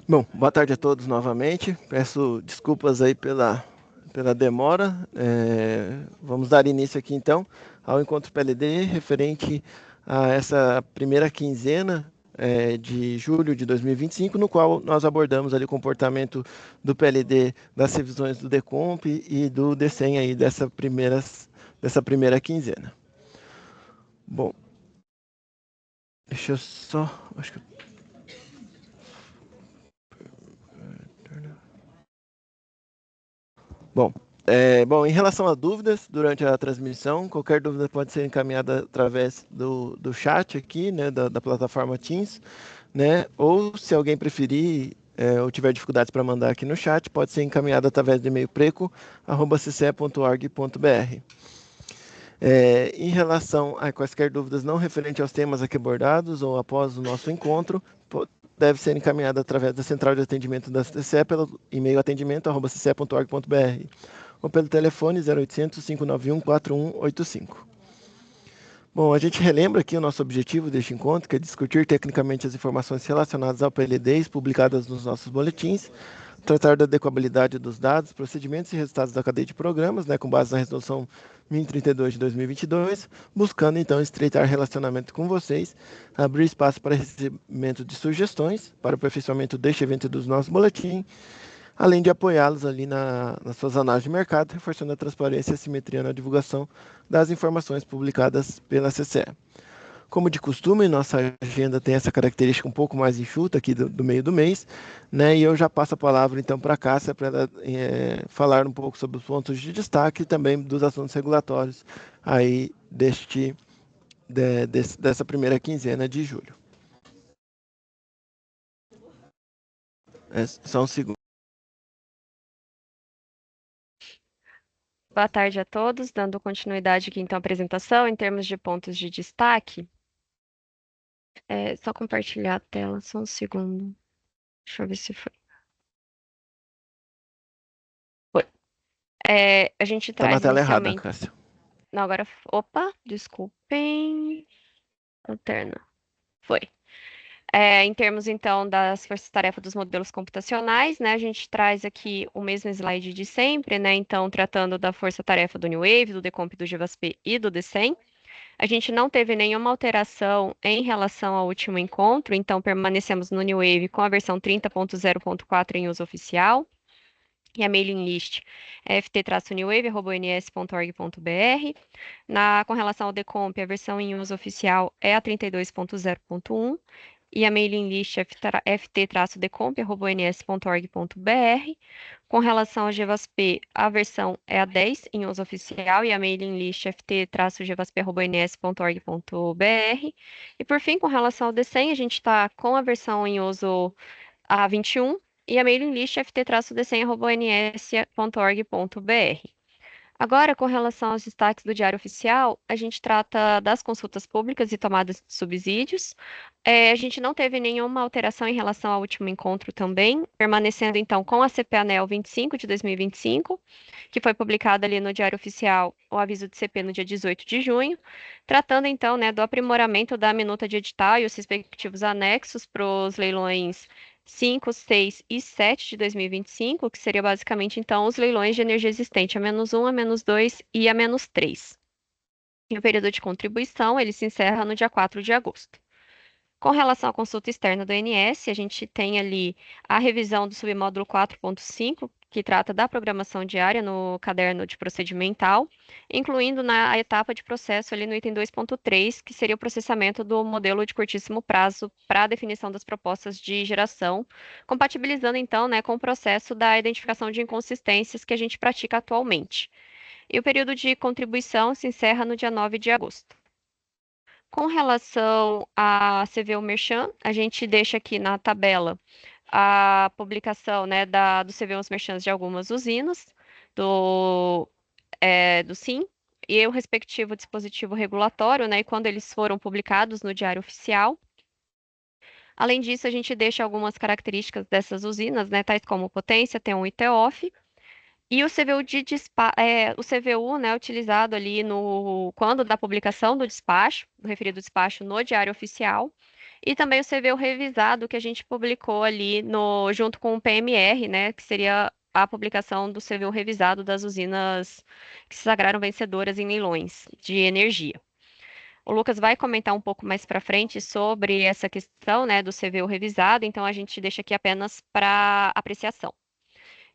Bom, boa tarde a todos novamente. Peço desculpas aí pela demora. Vamos dar início aqui então ao encontro PLD referente a essa primeira quinzena de julho de 2025, no qual nós abordamos ali o comportamento do PLD, das revisões do Decomp e do DCEM aí dessa primeira quinzena. Bom, deixa eu só... Acho que Bom, em relação a dúvidas durante a transmissão, qualquer dúvida pode ser encaminhada através do chat aqui, né, da plataforma Teams, né, ou se alguém preferir ou tiver dificuldades para mandar aqui no chat, pode ser encaminhada através do e-mail preco@cce.org.br. Em relação a quaisquer dúvidas não referentes aos temas aqui abordados ou após o nosso encontro, deve ser encaminhada através da central de atendimento da CCE pelo e-mail atendimento@cce.org.br ou pelo telefone 0800 591 4185. Bom, a gente relembra aqui o nosso objetivo deste encontro, que é discutir tecnicamente as informações relacionadas ao PLDs publicadas nos nossos boletins, tratar da adequabilidade dos dados, procedimentos e resultados da cadeia de programas, né, com base na resolução 1032 de 2022, buscando então estreitar relacionamento com vocês, abrir espaço para recebimento de sugestões para o aperfeiçoamento deste evento e dos nossos boletins, além de apoiá-los ali nas suas análises de mercado, reforçando a transparência e a simetria na divulgação das informações publicadas pela CCE. Como de costume, nossa agenda tem essa característica um pouco mais enxuta aqui do meio do mês, né? E eu já passo a palavra então para a Cássia para ela falar um pouco sobre os pontos de destaque e também dos assuntos regulatórios aí dessa primeira quinzena de julho. Só um segundo. Boa tarde a todos, dando continuidade aqui então à apresentação, em termos de pontos de destaque. Só compartilhar a tela, só um segundo. Deixa eu ver se foi. Foi. A gente Está na traz tela errada, inicialmente... Cássia. Não, agora... Opa, desculpem. Alterna. Foi. Em termos, então, das forças-tarefa dos modelos computacionais, né, a gente traz aqui o mesmo slide de sempre, né, então, tratando da força-tarefa do New Wave, do Decomp, do GVASP e do DCEM. A gente não teve nenhuma alteração em relação ao último encontro, então permanecemos no New Wave com a versão 30.0.4 em uso oficial. E a mailing list é ft-newwave.ons.org.br. Com relação ao Decomp, a versão em uso oficial é a 32.0.1 e a mailing list é ft-decomp.ons.org.br. Com relação ao GVASP, a versão é a 10 em uso oficial e a mailing list é ft-gvasp.ons.org.br. E por fim, com relação ao DCEM, a gente está com a versão em uso a 21 e a mailing list é ft-decem.ons.org.br. Agora, com relação aos destaques do Diário Oficial, a gente trata das consultas públicas e tomadas de subsídios. A gente não teve nenhuma alteração em relação ao último encontro também, permanecendo então com a CP ANEL 25 de 2025, que foi publicada ali no Diário Oficial, o aviso de CP no dia 18 de junho, tratando então, né, do aprimoramento da minuta de edital e os respectivos anexos para os leilões 5, 6 e 7 de 2025, que seria basicamente, então, os leilões de energia existente, a -1, a -2 e a -3. E o período de contribuição, ele se encerra no dia 4 de agosto. Com relação à consulta externa do INS, a gente tem ali a revisão do submódulo 4.5, que trata da programação diária no caderno de procedimental, incluindo na etapa de processo ali no item 2.3, que seria o processamento do modelo de curtíssimo prazo para a definição das propostas de geração, compatibilizando então, né, com o processo da identificação de inconsistências que a gente pratica atualmente. E o período de contribuição se encerra no dia 9 de agosto. Com relação a CVU Merchan, a gente deixa aqui na tabela a publicação, né, do CVUs Merchans de algumas usinas do SIM e o respectivo dispositivo regulatório, né, e quando eles foram publicados no Diário Oficial. Além disso, a gente deixa algumas características dessas usinas, né, tais como potência, T1 e TOF, e o CVU o CVU, né, utilizado ali quando da publicação do despacho, do referido despacho no Diário Oficial, e também o CVU revisado que a gente publicou ali junto com o PMR, né, que seria a publicação do CVU revisado das usinas que se sagraram vencedoras em leilões de energia. O Lucas vai comentar um pouco mais para frente sobre essa questão, né, do CVU revisado, então a gente deixa aqui apenas para apreciação.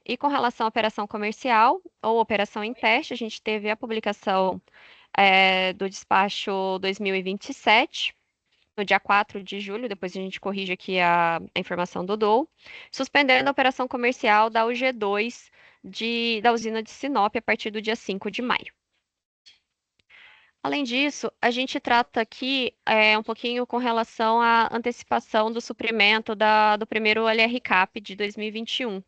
E com relação à operação comercial ou operação em teste, a gente teve a publicação do despacho 2027, no dia 4 de julho, depois a gente corrige aqui a informação do DOU, suspendendo a operação comercial da UG2 da usina de Sinop a partir do dia 5 de maio. Além disso, a gente trata aqui um pouquinho com relação à antecipação do suprimento do primeiro LRCAP de 2021.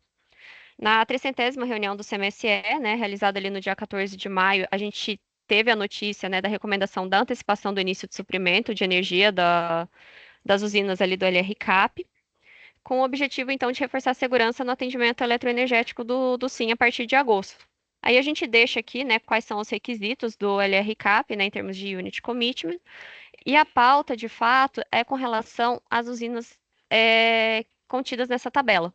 Na 300ª reunião do CMSE, né, realizada ali no dia 14 de maio, a gente teve a notícia, né, da recomendação da antecipação do início de suprimento de energia das usinas ali do LRCAP, com o objetivo, então, de reforçar a segurança no atendimento eletroenergético do SIM a partir de agosto. Aí a gente deixa aqui, né, quais são os requisitos do LRCAP, né, em termos de Unit Commitment, e a pauta, de fato, é com relação às usinas contidas nessa tabela.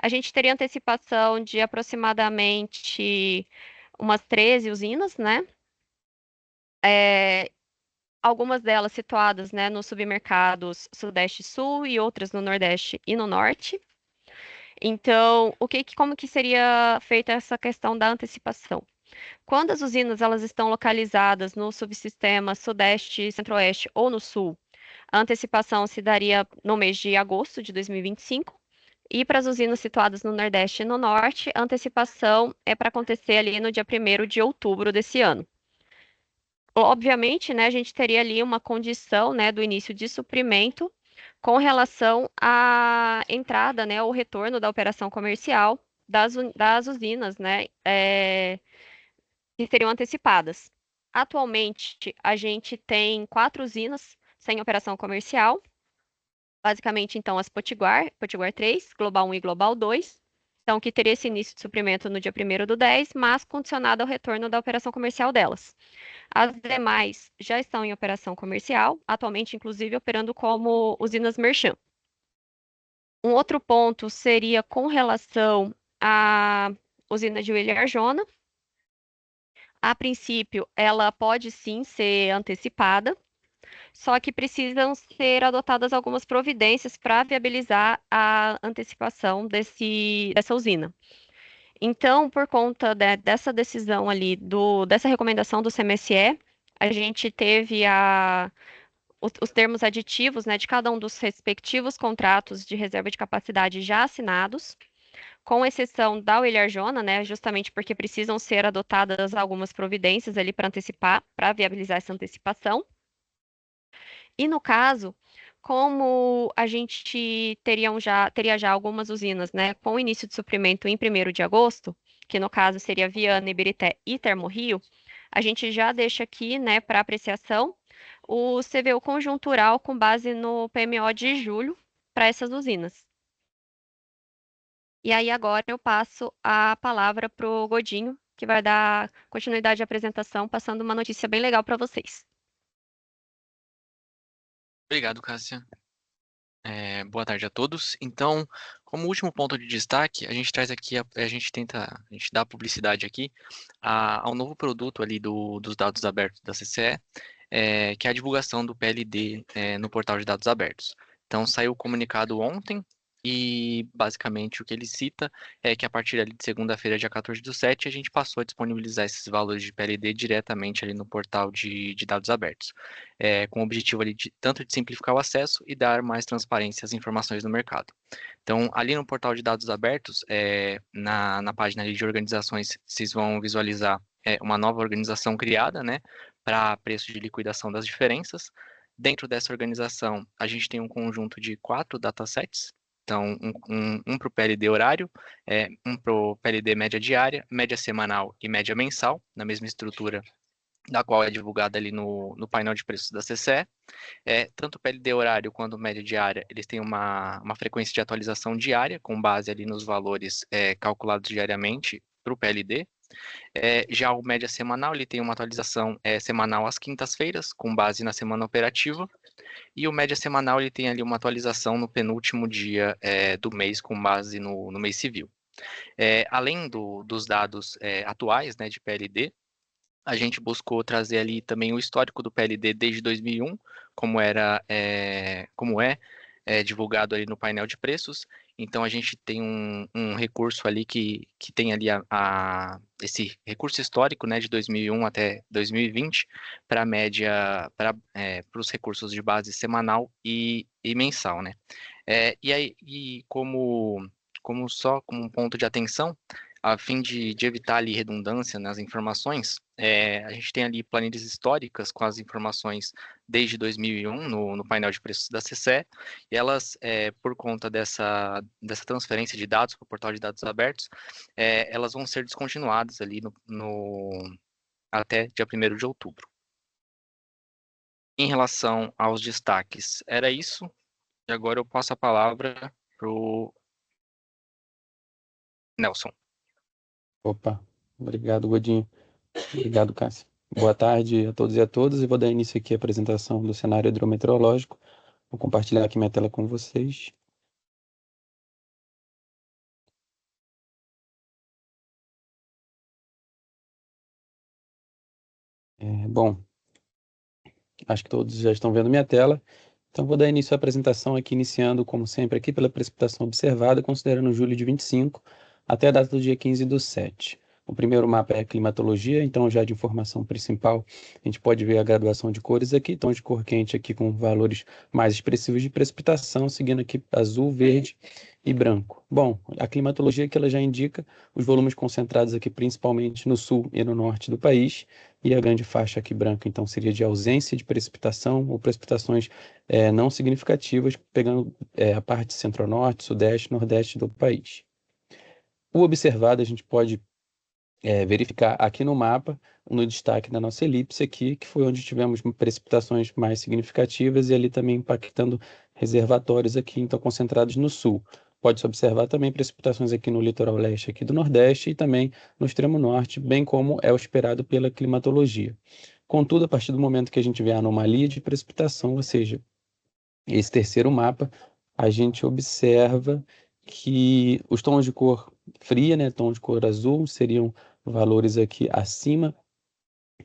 A gente teria antecipação de aproximadamente umas 13 usinas, né? Algumas delas situadas, né, nos submercados Sudeste e Sul e outras no Nordeste e no Norte. Então, como que seria feita essa questão da antecipação? Quando as usinas elas estão localizadas no subsistema Sudeste, Centro-Oeste ou no Sul, a antecipação se daria no mês de agosto de 2025. E para as usinas situadas no Nordeste e no Norte, a antecipação é para acontecer ali no dia 1º de outubro desse ano. Obviamente, né, a gente teria ali uma condição, né, do início de suprimento com relação à entrada, né, ou retorno da operação comercial das usinas, né, que seriam antecipadas. Atualmente, a gente tem 4 usinas sem operação comercial, basicamente, então, as Potiguar 3, Global 1 e Global 2, então, que teria esse início de suprimento no dia 1º do 10, mas condicionado ao retorno da operação comercial delas. As demais já estão em operação comercial, atualmente, inclusive, operando como usinas merchant. Um outro ponto seria com relação à usina de William Arjona. A princípio, ela pode sim ser antecipada, só que precisam ser adotadas algumas providências para viabilizar a antecipação dessa usina. Então, por conta dessa decisão ali, dessa recomendação do CMSE, a gente teve os termos aditivos, né, de cada um dos respectivos contratos de reserva de capacidade já assinados, com exceção da William Arjona, né, justamente porque precisam ser adotadas algumas providências ali para antecipar, para viabilizar essa antecipação. E no caso, como a gente teria já algumas usinas, né, com início de suprimento em 1º de agosto, que no caso seria Viana, Ibirité e Termorio, a gente já deixa aqui, né, para apreciação o CVU conjuntural com base no PMO de julho para essas usinas. E aí agora eu passo a palavra para o Godinho, que vai dar continuidade à apresentação, passando uma notícia bem legal para vocês. Obrigado, Cássia. Boa tarde a todos. Então, como último ponto de destaque, a gente traz aqui, a gente dá publicidade aqui ao novo produto ali dos dados abertos da CCE, que é a divulgação do PLD no portal de dados abertos. Então, saiu o comunicado ontem e, basicamente, o que ele cita é que a partir ali de segunda-feira, dia 14/7, a gente passou a disponibilizar esses valores de PLD diretamente ali no portal de dados abertos, com o objetivo ali tanto de simplificar o acesso e dar mais transparência às informações do mercado. Então, ali no portal de dados abertos, na página ali de organizações, vocês vão visualizar uma nova organização criada, né, para preço de liquidação das diferenças. Dentro dessa organização, a gente tem um conjunto de 4 datasets. Então, um para o PLD horário, um para o PLD média diária, média semanal e média mensal, na mesma estrutura da qual é divulgada ali no painel de preços da CCE. Tanto o PLD horário quanto média diária, eles têm uma frequência de atualização diária, com base ali nos valores calculados diariamente para o PLD. Já o média semanal, ele tem uma atualização semanal às quintas-feiras, com base na semana operativa, e o média semanal, ele tem ali uma atualização no penúltimo dia do mês, com base no mês civil. Além dos dados atuais, né, de PLD, a gente buscou trazer ali também o histórico do PLD desde 2001, como é divulgado ali no painel de preços. Então, a gente tem um recurso ali que tem ali esse recurso histórico, né, de 2001 até 2020, para a média, para os recursos de base semanal e mensal, né? E como só como um ponto de atenção, a fim de evitar ali redundância nas informações, a gente tem ali planilhas históricas com as informações desde 2001 no painel de preços da CCE, e elas, por conta dessa transferência de dados para o portal de dados abertos, elas vão ser descontinuadas ali até dia 1º de outubro. Em relação aos destaques, era isso, e agora eu passo a palavra para o Nelson. Opa, obrigado, Godinho. Obrigado, Cássio. Boa tarde a todos e a todas. E vou dar início aqui à apresentação do cenário hidrometeorológico. Vou compartilhar aqui minha tela com vocês. Bom, acho que todos já estão vendo minha tela. Então, vou dar início à apresentação aqui, iniciando, como sempre, aqui pela precipitação observada, considerando julho de 25 até a data do dia 15/7. O primeiro mapa é a climatologia, então já de informação principal, a gente pode ver a graduação de cores aqui, tons de cor quente aqui com valores mais expressivos de precipitação, seguindo aqui azul, verde e branco. Bom, a climatologia que ela já indica os volumes concentrados aqui principalmente no sul e no norte do país, e a grande faixa aqui branca, então, seria de ausência de precipitação ou precipitações não significativas, pegando a parte centro-norte, sudeste, nordeste do país. O observado a gente pode verificar aqui no mapa, no destaque da nossa elipse aqui, que foi onde tivemos precipitações mais significativas e ali também impactando reservatórios aqui, então concentrados no sul. Pode-se observar também precipitações aqui no litoral leste aqui do Nordeste e também no extremo norte, bem como é o esperado pela climatologia. Contudo, a partir do momento que a gente vê a anomalia de precipitação, ou seja, esse terceiro mapa, a gente observa que os tons de cor fria, né, tom de cor azul, seriam valores aqui acima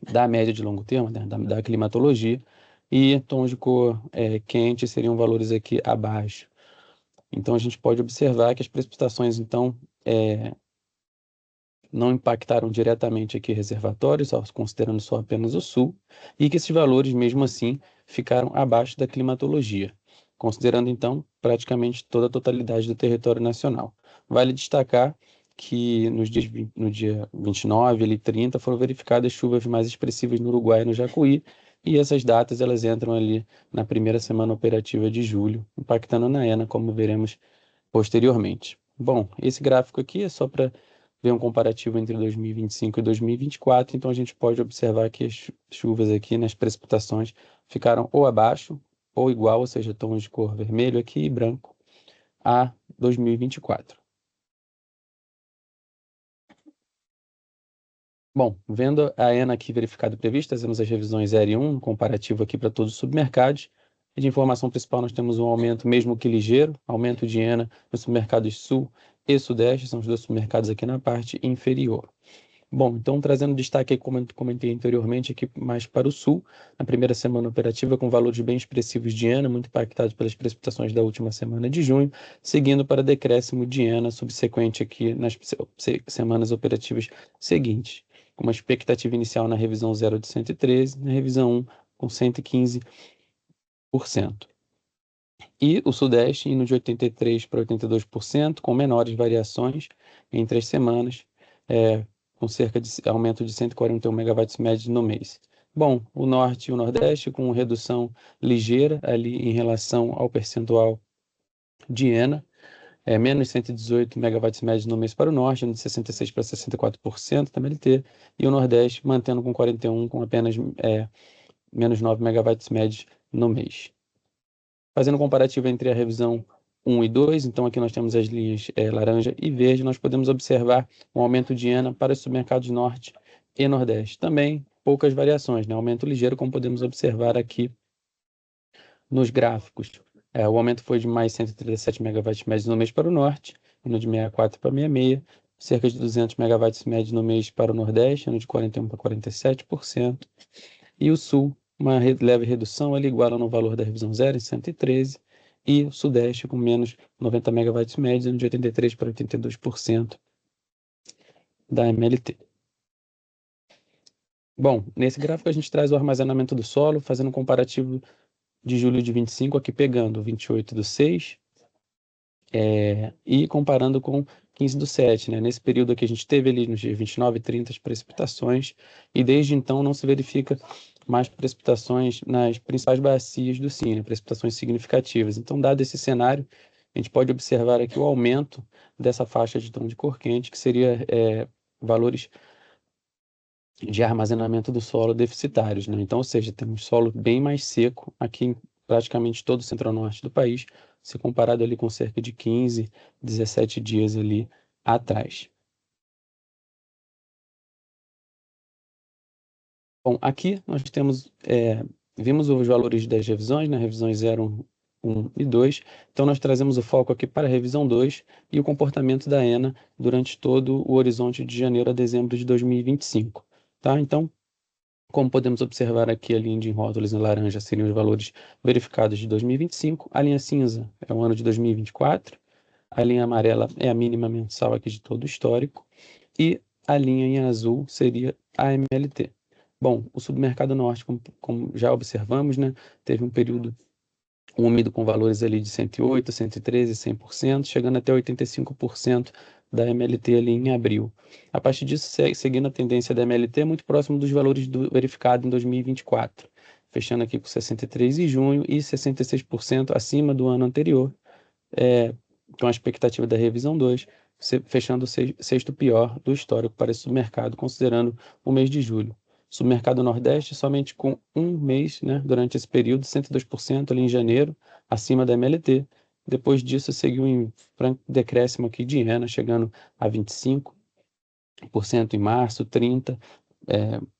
da média de longo termo, né, da climatologia, e tons de cor quente seriam valores aqui abaixo. Então, a gente pode observar que as precipitações, então, não impactaram diretamente aqui reservatórios, considerando só apenas o sul, e que esses valores, mesmo assim, ficaram abaixo da climatologia, considerando, então, praticamente toda a totalidade do território nacional. Vale destacar que no dia 29 e 30 foram verificadas chuvas mais expressivas no Uruguai e no Jacuí, e essas datas elas entram ali na primeira semana operativa de julho, impactando na ENA, como veremos posteriormente. Bom, esse gráfico aqui é só para ver um comparativo entre 2025 e 2024, então a gente pode observar que as chuvas aqui, nas precipitações, ficaram ou abaixo ou igual, ou seja, tons de cor vermelho aqui e branco, a 2024. Bom, vendo a ENA aqui verificada e prevista, temos as revisões 0 e 1, comparativo aqui para todos os submercados. E de informação principal, nós temos um aumento, mesmo que ligeiro, aumento de ENA nos submercados sul e sudeste, são os dois submercados aqui na parte inferior. Bom, então trazendo destaque, como comentei anteriormente, aqui mais para o sul, na primeira semana operativa, com valores bem expressivos de ENA, muito impactados pelas precipitações da última semana de junho, seguindo para decréscimo de ENA subsequente aqui nas semanas operativas seguintes. Uma expectativa inicial na revisão 0 de 113, na revisão 1 com 115%. E o Sudeste indo de 83% para 82%, com menores variações entre as semanas, com cerca de aumento de 141 megawatts médios no mês. Bom, o Norte e o Nordeste com redução ligeira ali em relação ao percentual de ENA, menos 118 megawatts médios no mês para o Norte, indo de 66% para 64% da MLT, e o Nordeste mantendo com 41, com apenas menos 9 megawatts médios no mês. Fazendo um comparativo entre a revisão 1 e 2, então aqui nós temos as linhas laranja e verde, nós podemos observar um aumento de ENA para os submercados norte e nordeste. Também poucas variações, né? Aumento ligeiro, como podemos observar aqui nos gráficos. O aumento foi de mais 137 megawatts médios no mês para o norte, no de 64 para 66, cerca de 200 megawatts médios no mês para o nordeste, no de 41 para 47%, e o sul, uma leve redução, ele iguala no valor da revisão 0 em 113, e o sudeste com menos 90 megawatts médios, no de 83 para 82% da MLT. Bom, nesse gráfico a gente traz o armazenamento do solo, fazendo um comparativo de julho de 25, aqui pegando 28 do 6, e comparando com 15 do 7, né? Nesse período aqui a gente teve ali nos dias 29 e 30 as precipitações, e desde então não se verifica mais precipitações nas principais bacias do SIN, né? Precipitações significativas. Então, dado esse cenário, a gente pode observar aqui o aumento dessa faixa de tom de cor quente, que seria valores de armazenamento do solo deficitários, né? Então, ou seja, temos solo bem mais seco aqui em praticamente todo o centro-norte do país, se comparado ali com cerca de 15, 17 dias ali atrás. Bom, aqui nós vimos os valores das revisões, né? Revisões 0, 1 e 2. Então, nós trazemos o foco aqui para a revisão 2 e o comportamento da ENA durante todo o horizonte de janeiro a dezembro de 2025. Tá? Então, como podemos observar aqui, a linha de rótulos em laranja seriam os valores verificados de 2025, a linha cinza é o ano de 2024, a linha amarela é a mínima mensal aqui de todo o histórico, e a linha em azul seria a MLT. Bom, o submercado norte, como já observamos, né, teve um período úmido com valores ali de 108, 113, 100%, chegando até 85% da MLT ali em abril. A partir disso, seguindo a tendência da MLT, muito próximo dos valores verificados em 2024, fechando aqui com 63 em junho e 66% acima do ano anterior, com a expectativa da revisão 2, fechando o sexto pior do histórico para esse submercado, considerando o mês de julho. Submercado Nordeste, somente com um mês, né, durante esse período, 102% ali em janeiro, acima da MLT. Depois disso, seguiu em franco decréscimo aqui de ENA, chegando a 25% em março, 30%,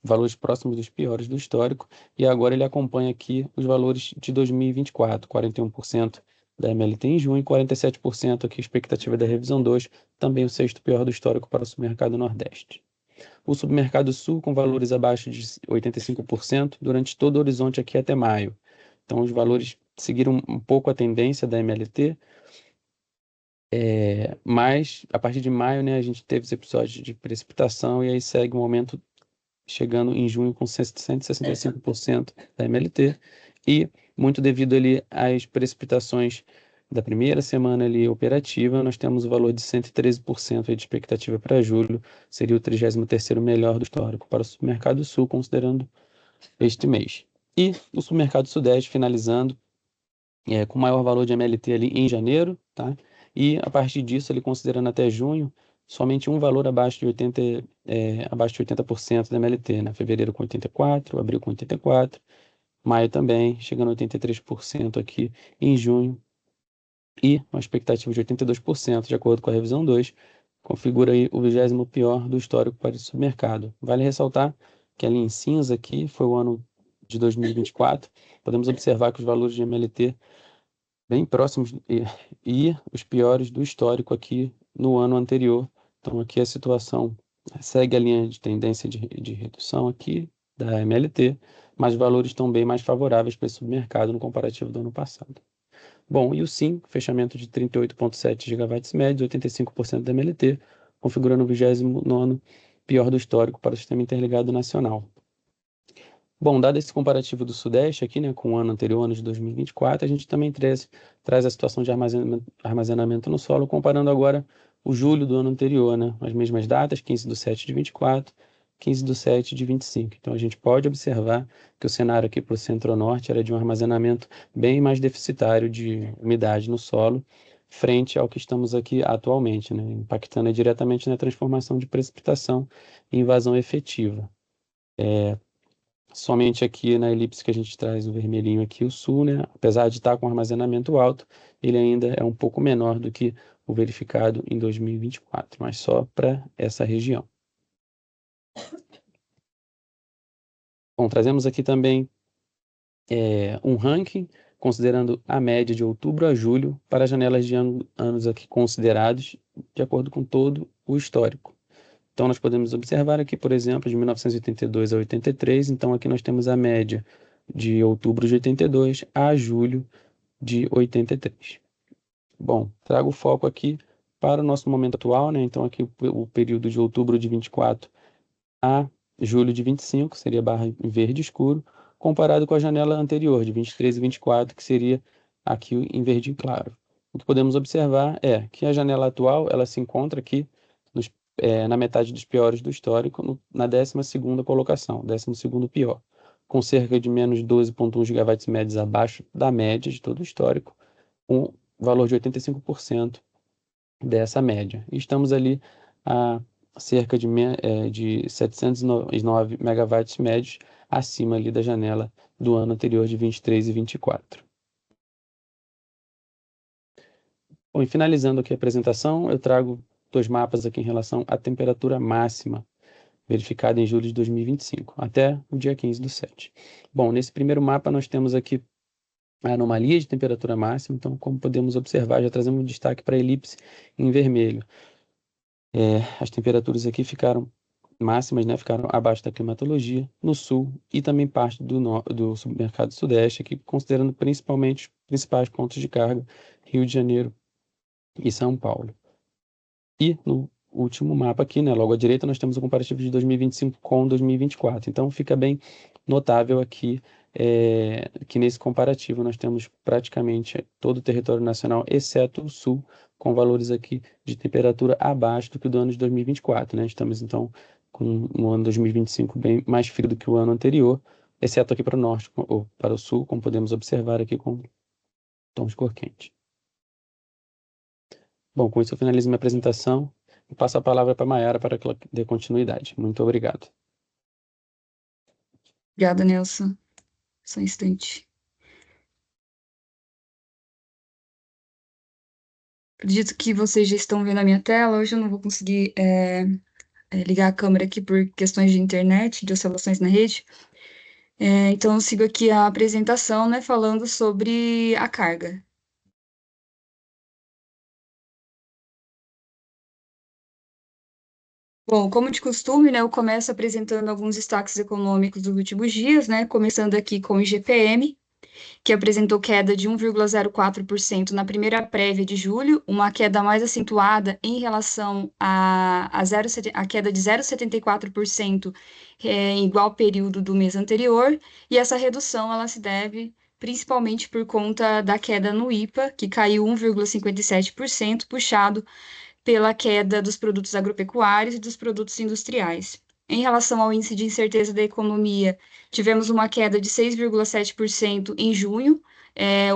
valores próximos dos piores do histórico. E agora ele acompanha aqui os valores de 2024, 41% da MLT em junho e 47% aqui, expectativa da revisão 2, também o sexto pior do histórico para o submercado Nordeste. O submercado sul com valores abaixo de 85% durante todo o horizonte aqui até maio. Então, os valores seguiram um pouco a tendência da MLT, mas a partir de maio, né, a gente teve esse episódio de precipitação e aí segue um aumento chegando em junho com 165% da MLT, e muito devido ali às precipitações da primeira semana ali operativa, nós temos o valor de 113% aí de expectativa para julho, seria o 33º melhor do histórico para o submercado sul, considerando este mês. E o submercado sudeste finalizando com maior valor de MLT ali em janeiro, tá? E a partir disso, ele considerando até junho, somente um valor abaixo de 80% da MLT, né? Fevereiro com 84%, abril com 84%, maio também, chegando a 83% aqui em junho, e uma expectativa de 82%, de acordo com a revisão 2, configura aí o 20º pior do histórico para esse submercado. Vale ressaltar que a linha em cinza aqui foi o ano de 2024, podemos observar que os valores de MLT bem próximos e os piores do histórico aqui no ano anterior. Então aqui a situação segue a linha de tendência de redução aqui da MLT, mas valores estão bem mais favoráveis para esse submercado no comparativo do ano passado. Bom, e o SIM, fechamento de 38,7 gigawatts médios, 85% da MLT, configurando o 29º pior do histórico para o Sistema Interligado Nacional. Bom, dado esse comparativo do Sudeste aqui, né, com o ano anterior, ano de 2024, a gente também traz a situação de armazenamento no solo, comparando agora o julho do ano anterior, né, as mesmas datas, 15 de 7 de 24, 15 de 7 de 25. Então, a gente pode observar que o cenário aqui para o centro-norte era de um armazenamento bem mais deficitário de umidade no solo, frente ao que estamos aqui atualmente, né, impactando diretamente na transformação de precipitação em vazão efetiva. Somente aqui na elipse que a gente traz o vermelhinho aqui, o sul, né? Apesar de estar com armazenamento alto, ele ainda é um pouco menor do que o verificado em 2024, mas só para essa região. Bom, trazemos aqui também um ranking, considerando a média de outubro a julho para janelas de anos aqui considerados, de acordo com todo o histórico. Então, nós podemos observar aqui, por exemplo, de 1982 a 83, então aqui nós temos a média de outubro de 82 a julho de 83. Bom, trago o foco aqui para o nosso momento atual, né? Então, aqui o período de outubro de 24 a julho de 25, seria barra em verde escuro, comparado com a janela anterior, de 23 e 24, que seria aqui em verde claro. O que podemos observar é que a janela atual, ela se encontra aqui na metade dos piores do histórico, na 12ª colocação, 12º pior, com cerca de menos 12,1 gigawatts médios abaixo da média de todo o histórico, um valor de 85% dessa média. E estamos ali a cerca de 709 megawatts médios acima ali da janela do ano anterior de 23 e 24. Bom, e finalizando aqui a apresentação, eu trago 2 mapas aqui em relação à temperatura máxima verificada em julho de 2025, até o dia 15/7. Bom, nesse primeiro mapa nós temos aqui a anomalia de temperatura máxima, então como podemos observar, já trazemos um destaque para a elipse em vermelho. As temperaturas aqui ficaram máximas, né, ficaram abaixo da climatologia no sul e também parte do submercado sudeste, aqui considerando principalmente os principais pontos de carga, Rio de Janeiro e São Paulo. E no último mapa aqui, né, logo à direita, nós temos o comparativo de 2025 com 2024. Então fica bem notável aqui que nesse comparativo nós temos praticamente todo o território nacional, exceto o sul, com valores aqui de temperatura abaixo do que o do ano de 2024, né? Estamos então com o ano 2025 bem mais frio do que o ano anterior, exceto aqui para o norte ou para o sul, como podemos observar aqui com tons de cor quente. Bom, com isso eu finalizo minha apresentação e passo a palavra para a Mayara para que ela dê continuidade. Muito obrigado. Obrigada, Nelson. Só um instante. Acredito que vocês já estão vendo a minha tela. Hoje eu não vou conseguir ligar a câmera aqui por questões de internet, de oscilações na rede. Então, eu sigo aqui a apresentação, né, falando sobre a carga. Bom, como de costume, né, eu começo apresentando alguns destaques econômicos dos últimos dias, né, começando aqui com o IGPM, que apresentou queda de 1,04% na primeira prévia de julho, uma queda mais acentuada em relação à queda de 0,74% em igual período do mês anterior, e essa redução ela se deve principalmente por conta da queda no IPA, que caiu 1,57%, puxado pela queda dos produtos agropecuários e dos produtos industriais. Em relação ao índice de incerteza da economia, tivemos uma queda de 6,7% em junho.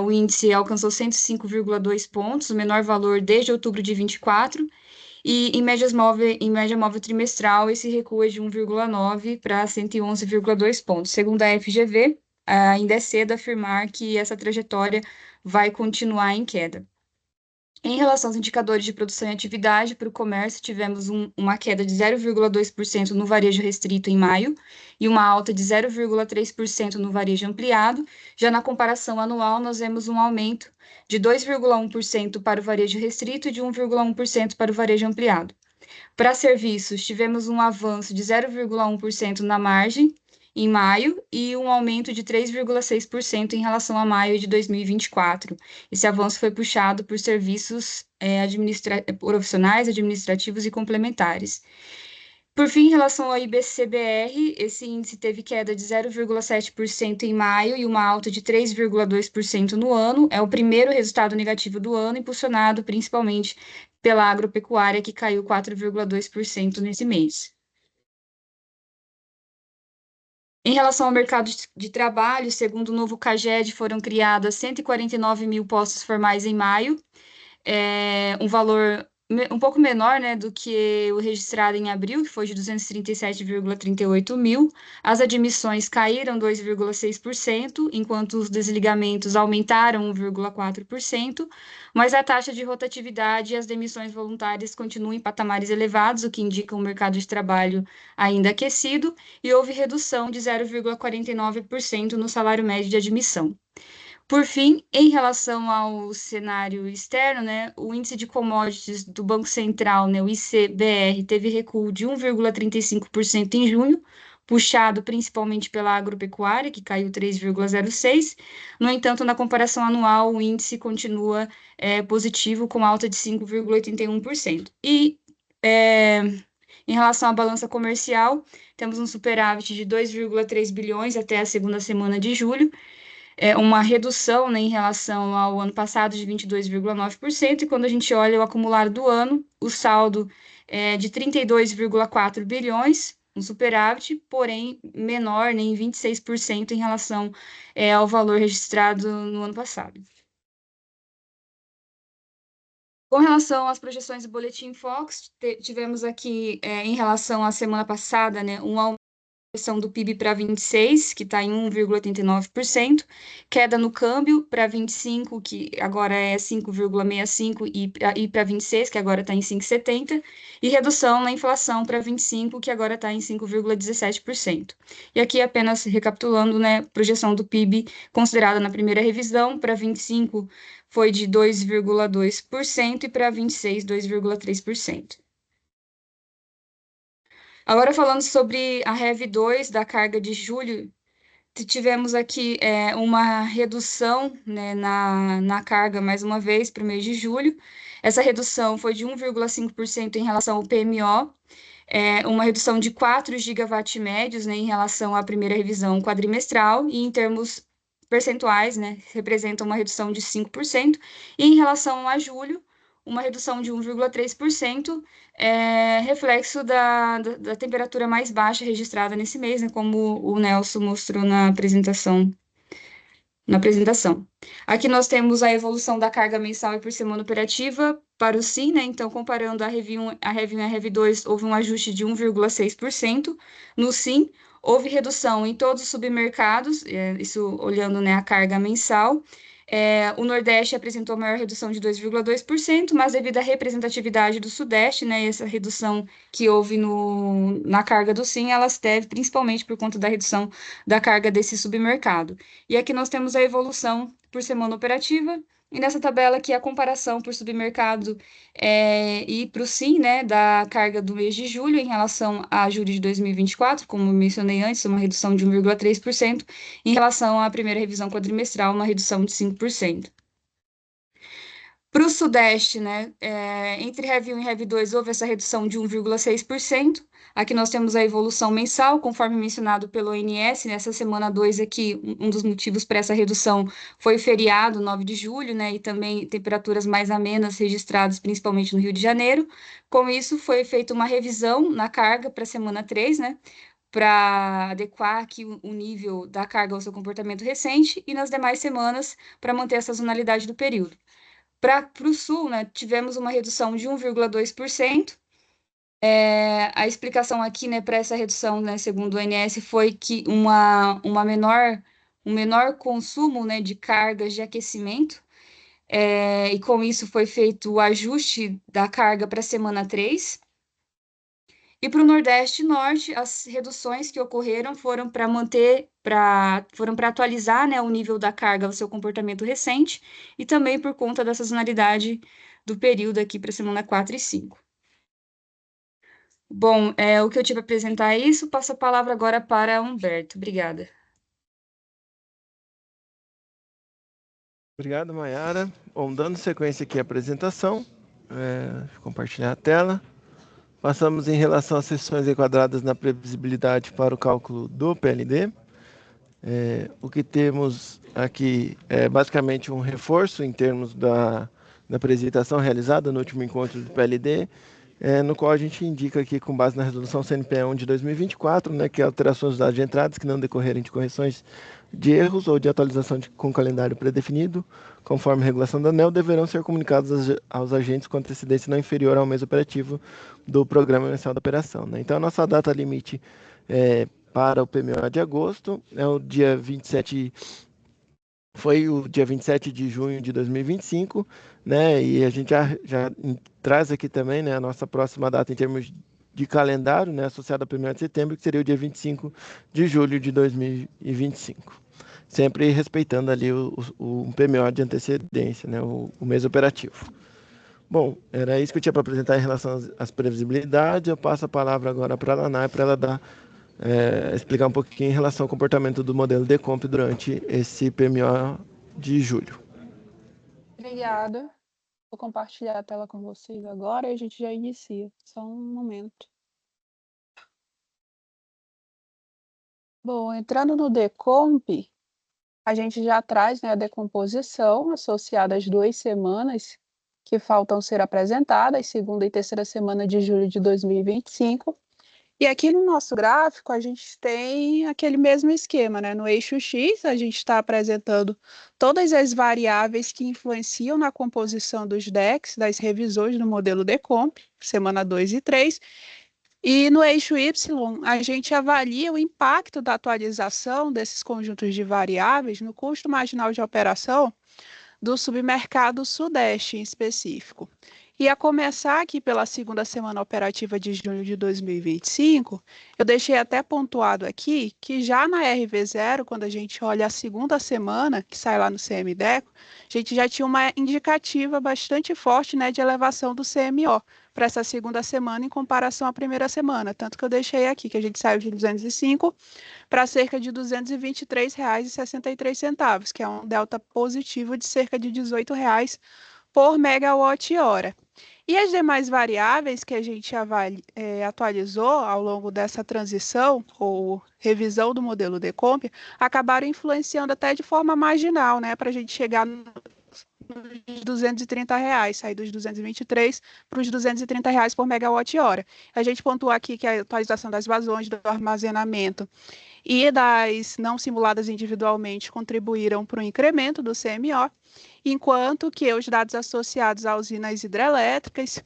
O índice alcançou 105,2 pontos, o menor valor desde outubro de 24. E em média móvel trimestral, esse recuo é de 1,9 para 111,2 pontos. Segundo a FGV, ainda é cedo afirmar que essa trajetória vai continuar em queda. Em relação aos indicadores de produção e atividade para o comércio, tivemos uma queda de 0,2% no varejo restrito em maio e uma alta de 0,3% no varejo ampliado. Já na comparação anual, nós vemos um aumento de 2,1% para o varejo restrito e de 1,1% para o varejo ampliado. Para serviços, tivemos um avanço de 0,1% na margem em maio e um aumento de 3,6% em relação a maio de 2024. Esse avanço foi puxado por serviços profissionais, administrativos e complementares. Por fim, em relação ao IBC-BR, esse índice teve queda de 0,7% em maio e uma alta de 3,2% no ano. É o primeiro resultado negativo do ano, impulsionado principalmente pela agropecuária, que caiu 4,2% nesse mês. Em relação ao mercado de trabalho, segundo o novo CAGED, foram criadas 149 mil postos formais em maio, um valor um pouco menor, né, do que o registrado em abril, que foi de 237,38 mil. As admissões caíram 2,6%, enquanto os desligamentos aumentaram 1,4%, mas a taxa de rotatividade e as demissões voluntárias continuam em patamares elevados, o que indica um mercado de trabalho ainda aquecido, e houve redução de 0,49% no salário médio de admissão. Por fim, em relação ao cenário externo, né, o índice de commodities do Banco Central, né, o ICBR, teve recuo de 1,35% em junho, puxado principalmente pela agropecuária, que caiu 3,06%. No entanto, na comparação anual, o índice continua positivo, com alta de 5,81%. E em relação à balança comercial, temos um superávit de 2,3 bilhões até a segunda semana de julho, uma redução, né, em relação ao ano passado de 22,9%, e quando a gente olha o acumulado do ano, o saldo é de 32,4 bilhões, um superávit, porém menor, né, em 26% em relação ao valor registrado no ano passado. Com relação às projeções do Boletim Fox, tivemos aqui, em relação à semana passada, né, um aumento do PIB para 26, que está em 1,89%, queda no câmbio para 25, que agora é 5,65, e para 26, que agora está em 5,70, e redução na inflação para 25, que agora está em 5,17%. E aqui, apenas recapitulando, né, projeção do PIB considerada na primeira revisão, para 25 foi de 2,2% e para 26, 2,3%. Agora, falando sobre a Rev 2 da carga de julho, tivemos aqui uma redução, né, na carga, mais uma vez, para o mês de julho. Essa redução foi de 1,5% em relação ao PMO, uma redução de 4 gigawatt médios, né, em relação à primeira revisão quadrimestral, e em termos percentuais, né, representa uma redução de 5%, e em relação a julho, uma redução de 1,3%, reflexo da temperatura mais baixa registrada nesse mês, né, como o Nelson mostrou na apresentação. Aqui nós temos a evolução da carga mensal e por semana operativa para o SIM, né? Então, comparando a Rev 1 e a Rev 2, houve um ajuste de 1,6%. No SIM, houve redução em todos os submercados, isso olhando, né, a carga mensal. O Nordeste apresentou maior redução de 2,2%, mas devido à representatividade do Sudeste, né, essa redução que houve na carga do SIM, ela se deve principalmente por conta da redução da carga desse submercado. E aqui nós temos a evolução por semana operativa, e nessa tabela aqui a comparação por submercado e para o SIM, né, da carga do mês de julho em relação a julho de 2024, como eu mencionei antes, uma redução de 1,3%, em relação à primeira revisão quadrimestral, uma redução de 5%. Para o Sudeste, né, entre Rev 1 e Rev 2 houve essa redução de 1,6%. Aqui nós temos a evolução mensal, conforme mencionado pelo ONS. Nessa semana 2 aqui, um dos motivos para essa redução foi o feriado, 9 de julho, né, e também temperaturas mais amenas registradas, principalmente no Rio de Janeiro. Com isso, foi feita uma revisão na carga para a semana 3, né, para adequar aqui o nível da carga ao seu comportamento recente, e nas demais semanas para manter a sazonalidade do período. Para o Sul, né, tivemos uma redução de 1,2%. A explicação aqui, né, para essa redução, né, segundo o ONS, foi que um menor consumo, né, de cargas de aquecimento, e com isso foi feito o ajuste da carga para a semana 3. E para o Nordeste e Norte, as reduções que ocorreram foram para atualizar, né, o nível da carga ao seu comportamento recente, e também por conta da sazonalidade do período aqui para a semana 4 e 5. Bom, o que eu tive a apresentar é isso. Passo a palavra agora para Humberto. Obrigada. Obrigado, Mayara. Bom, dando sequência aqui à apresentação, compartilhar a tela. Passamos em relação às seções enquadradas na previsibilidade para o cálculo do PLD. O que temos aqui é basicamente um reforço em termos da apresentação realizada no último encontro do PLD, no qual a gente indica aqui, com base na resolução CNPE 1 de 2024, né, que alterações dos dados de entradas que não decorrerem de correções de erros ou de atualização com calendário predefinido, conforme regulação da ANEEL, deverão ser comunicados aos agentes com antecedência não inferior ao mês operativo do programa mensal da operação, né? Então, a nossa data limite para o PMO de agosto é o dia 27, foi o dia 27 de junho de 2025, né? E a gente já traz aqui também, né, a nossa próxima data em termos de calendário, né, associada ao 1º de setembro, que seria o dia 25 de julho de 2025. Sempre respeitando ali o PMO de antecedência, né, o mês operativo. Bom, era isso que eu tinha para apresentar em relação às previsibilidades. Eu passo a palavra agora para a Lanai, para ela explicar um pouquinho em relação ao comportamento do modelo Decomp durante esse PMO de julho. Obrigada. Vou compartilhar a tela com vocês agora e a gente já inicia. Só um momento. Bom, entrando no Decomp, a gente já traz, né, a decomposição associada às 2 semanas que faltam ser apresentadas, segunda e terceira semana de julho de 2025. E aqui no nosso gráfico, a gente tem aquele mesmo esquema, né? No eixo X, a gente está apresentando todas as variáveis que influenciam na composição dos DECs, das revisões do modelo Decomp, semana 2 e 3. E no eixo Y, a gente avalia o impacto da atualização desses conjuntos de variáveis no custo marginal de operação do submercado Sudeste em específico. E a começar aqui pela segunda semana operativa de junho de 2025, eu deixei até pontuado aqui que já na RV0, quando a gente olha a segunda semana, que sai lá no CMDECO, a gente já tinha uma indicativa bastante forte, né, de elevação do CMO para essa segunda semana em comparação à primeira semana. Tanto que eu deixei aqui que a gente saiu de 205 para cerca de R$ 223,63, que é um delta positivo de cerca de R$ 18 por megawatt-hora. E as demais variáveis que a gente atualizou ao longo dessa transição ou revisão do modelo Decomp acabaram influenciando até de forma marginal, né, para a gente chegar nos R$ 230, sair dos 223 para os R$ 230 por megawatt-hora. A gente pontua aqui que a atualização das vazões do armazenamento e das não simuladas individualmente contribuíram para o incremento do CMO, enquanto que os dados associados a usinas hidrelétricas,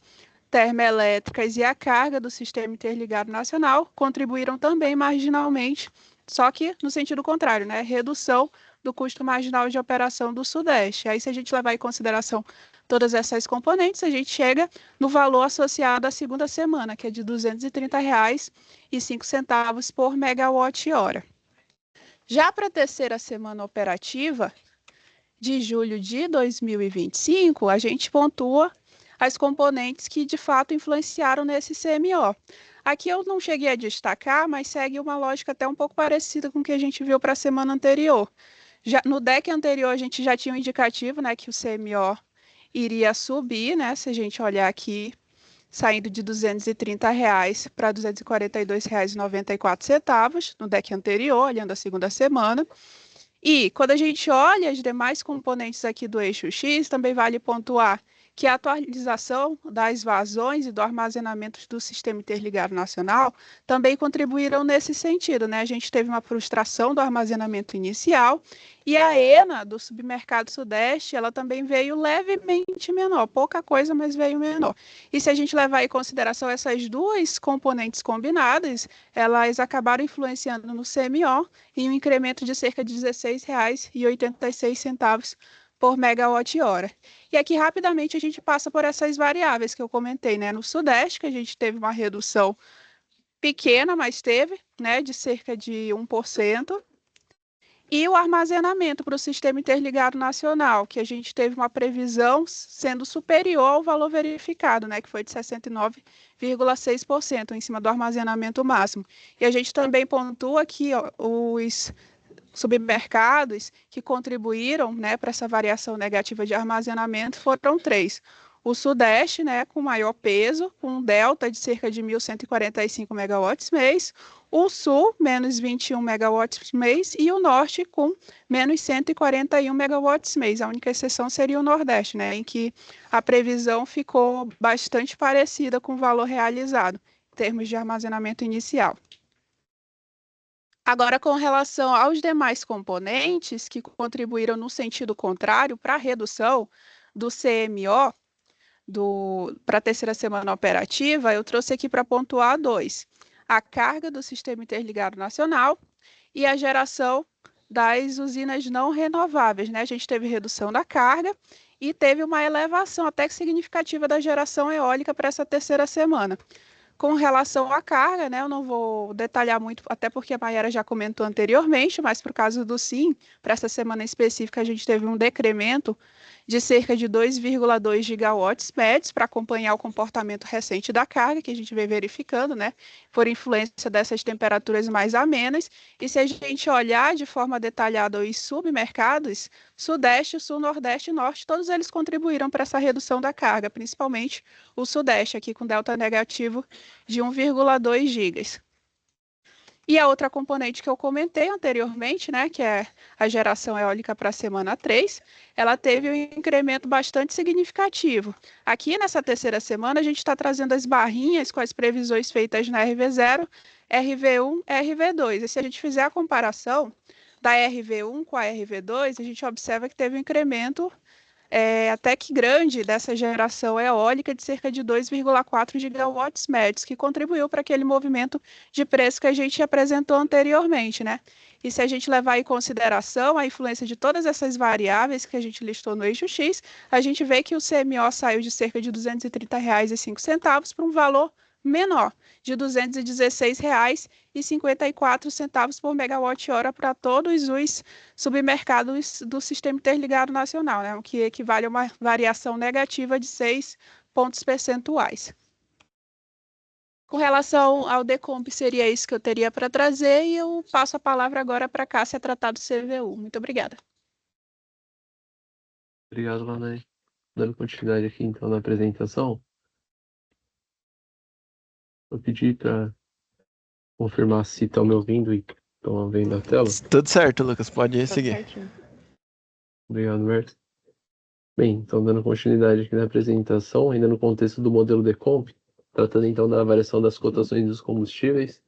termoelétricas e a carga do Sistema Interligado Nacional contribuíram também marginalmente, só que no sentido contrário, né? Redução do custo marginal de operação do Sudeste. Aí, se a gente levar em consideração todas essas componentes, a gente chega no valor associado à segunda semana, que é de R$ 230,05 por megawatt-hora. Já para a terceira semana operativa, de julho de 2025, a gente pontua as componentes que de fato influenciaram nesse CMO. Aqui eu não cheguei a destacar, mas segue uma lógica até um pouco parecida com o que a gente viu para a semana anterior. No DEC anterior, a gente já tinha um indicativo, né, que o CMO iria subir, né, se a gente olhar aqui, saindo de R$ 230 para R$ 242,94 no DEC anterior, olhando a segunda semana. E quando a gente olha as demais componentes aqui do eixo X, também vale pontuar que a atualização das vazões e do armazenamento do Sistema Interligado Nacional também contribuíram nesse sentido, né? A gente teve uma frustração do armazenamento inicial e a ENA do Submercado Sudeste, ela também veio levemente menor, pouca coisa, mas veio menor. E se a gente levar em consideração essas duas componentes combinadas, elas acabaram influenciando no CMO em um incremento de cerca de R$ 16,86 por megawatt-hora. E aqui, rapidamente, a gente passa por essas variáveis que eu comentei, né? No Sudeste, que a gente teve uma redução pequena, mas teve, né, de cerca de 1%. E o armazenamento para o Sistema Interligado Nacional, que a gente teve uma previsão sendo superior ao valor verificado, né, que foi de 69,6% em cima do armazenamento máximo. E a gente também pontua aqui os submercados que contribuíram, né, para essa variação negativa de armazenamento foram 3. O Sudeste, né, com maior peso, com um delta de cerca de 1.145 megawatts mês, o Sul, menos 21 megawatts mês, e o Norte, com menos 141 megawatts mês. A única exceção seria o Nordeste, né, em que a previsão ficou bastante parecida com o valor realizado, em termos de armazenamento inicial. Agora, com relação aos demais componentes que contribuíram no sentido contrário para a redução do CMO para a terceira semana operativa, eu trouxe aqui para pontuar dois: a carga do Sistema Interligado Nacional e a geração das usinas não renováveis, né? A gente teve redução da carga e teve uma elevação até que significativa da geração eólica para essa terceira semana. Com relação à carga, né, eu não vou detalhar muito, até porque a Mayara já comentou anteriormente, mas por causa do SIM, para essa semana específica, a gente teve um decremento de cerca de 2,2 gigawatts médios para acompanhar o comportamento recente da carga, que a gente vem verificando, né, por influência dessas temperaturas mais amenas. E se a gente olhar de forma detalhada os submercados, Sudeste, Sul, Nordeste e Norte, todos eles contribuíram para essa redução da carga, principalmente o Sudeste, aqui com delta negativo de 1,2 gigas. E a outra componente que eu comentei anteriormente, né, que é a geração eólica para a semana 3, ela teve um incremento bastante significativo. Aqui nessa terceira semana, a gente está trazendo as barrinhas com as previsões feitas na RV0, RV1, RV2. E se a gente fizer a comparação da RV1 com a RV2, a gente observa que teve um incremento até que grande dessa geração eólica de cerca de 2,4 gigawatts médios, que contribuiu para aquele movimento de preço que a gente apresentou anteriormente, né? E se a gente levar em consideração a influência de todas essas variáveis que a gente listou no eixo X, a gente vê que o CMO saiu de cerca de R$ 230,05 para um valor menor, de R$ 216,54 por megawatt-hora para todos os submercados do Sistema Interligado Nacional, né? O que equivale a uma variação negativa de 6 pontos percentuais. Com relação ao Decomp, seria isso que eu teria para trazer, e eu passo a palavra agora para a Cássia tratar do CVU. Muito obrigada. Obrigado, Lanay. Dando continuidade aqui, então, na apresentação, vou pedir para confirmar se estão me ouvindo e estão vendo a tela. Tudo certo, Lucas, pode Tudo seguir. certinho. Obrigado, Merto. Bem, então, dando continuidade aqui na apresentação, ainda no contexto do modelo Decomp, tratando então da variação das cotações dos combustíveis,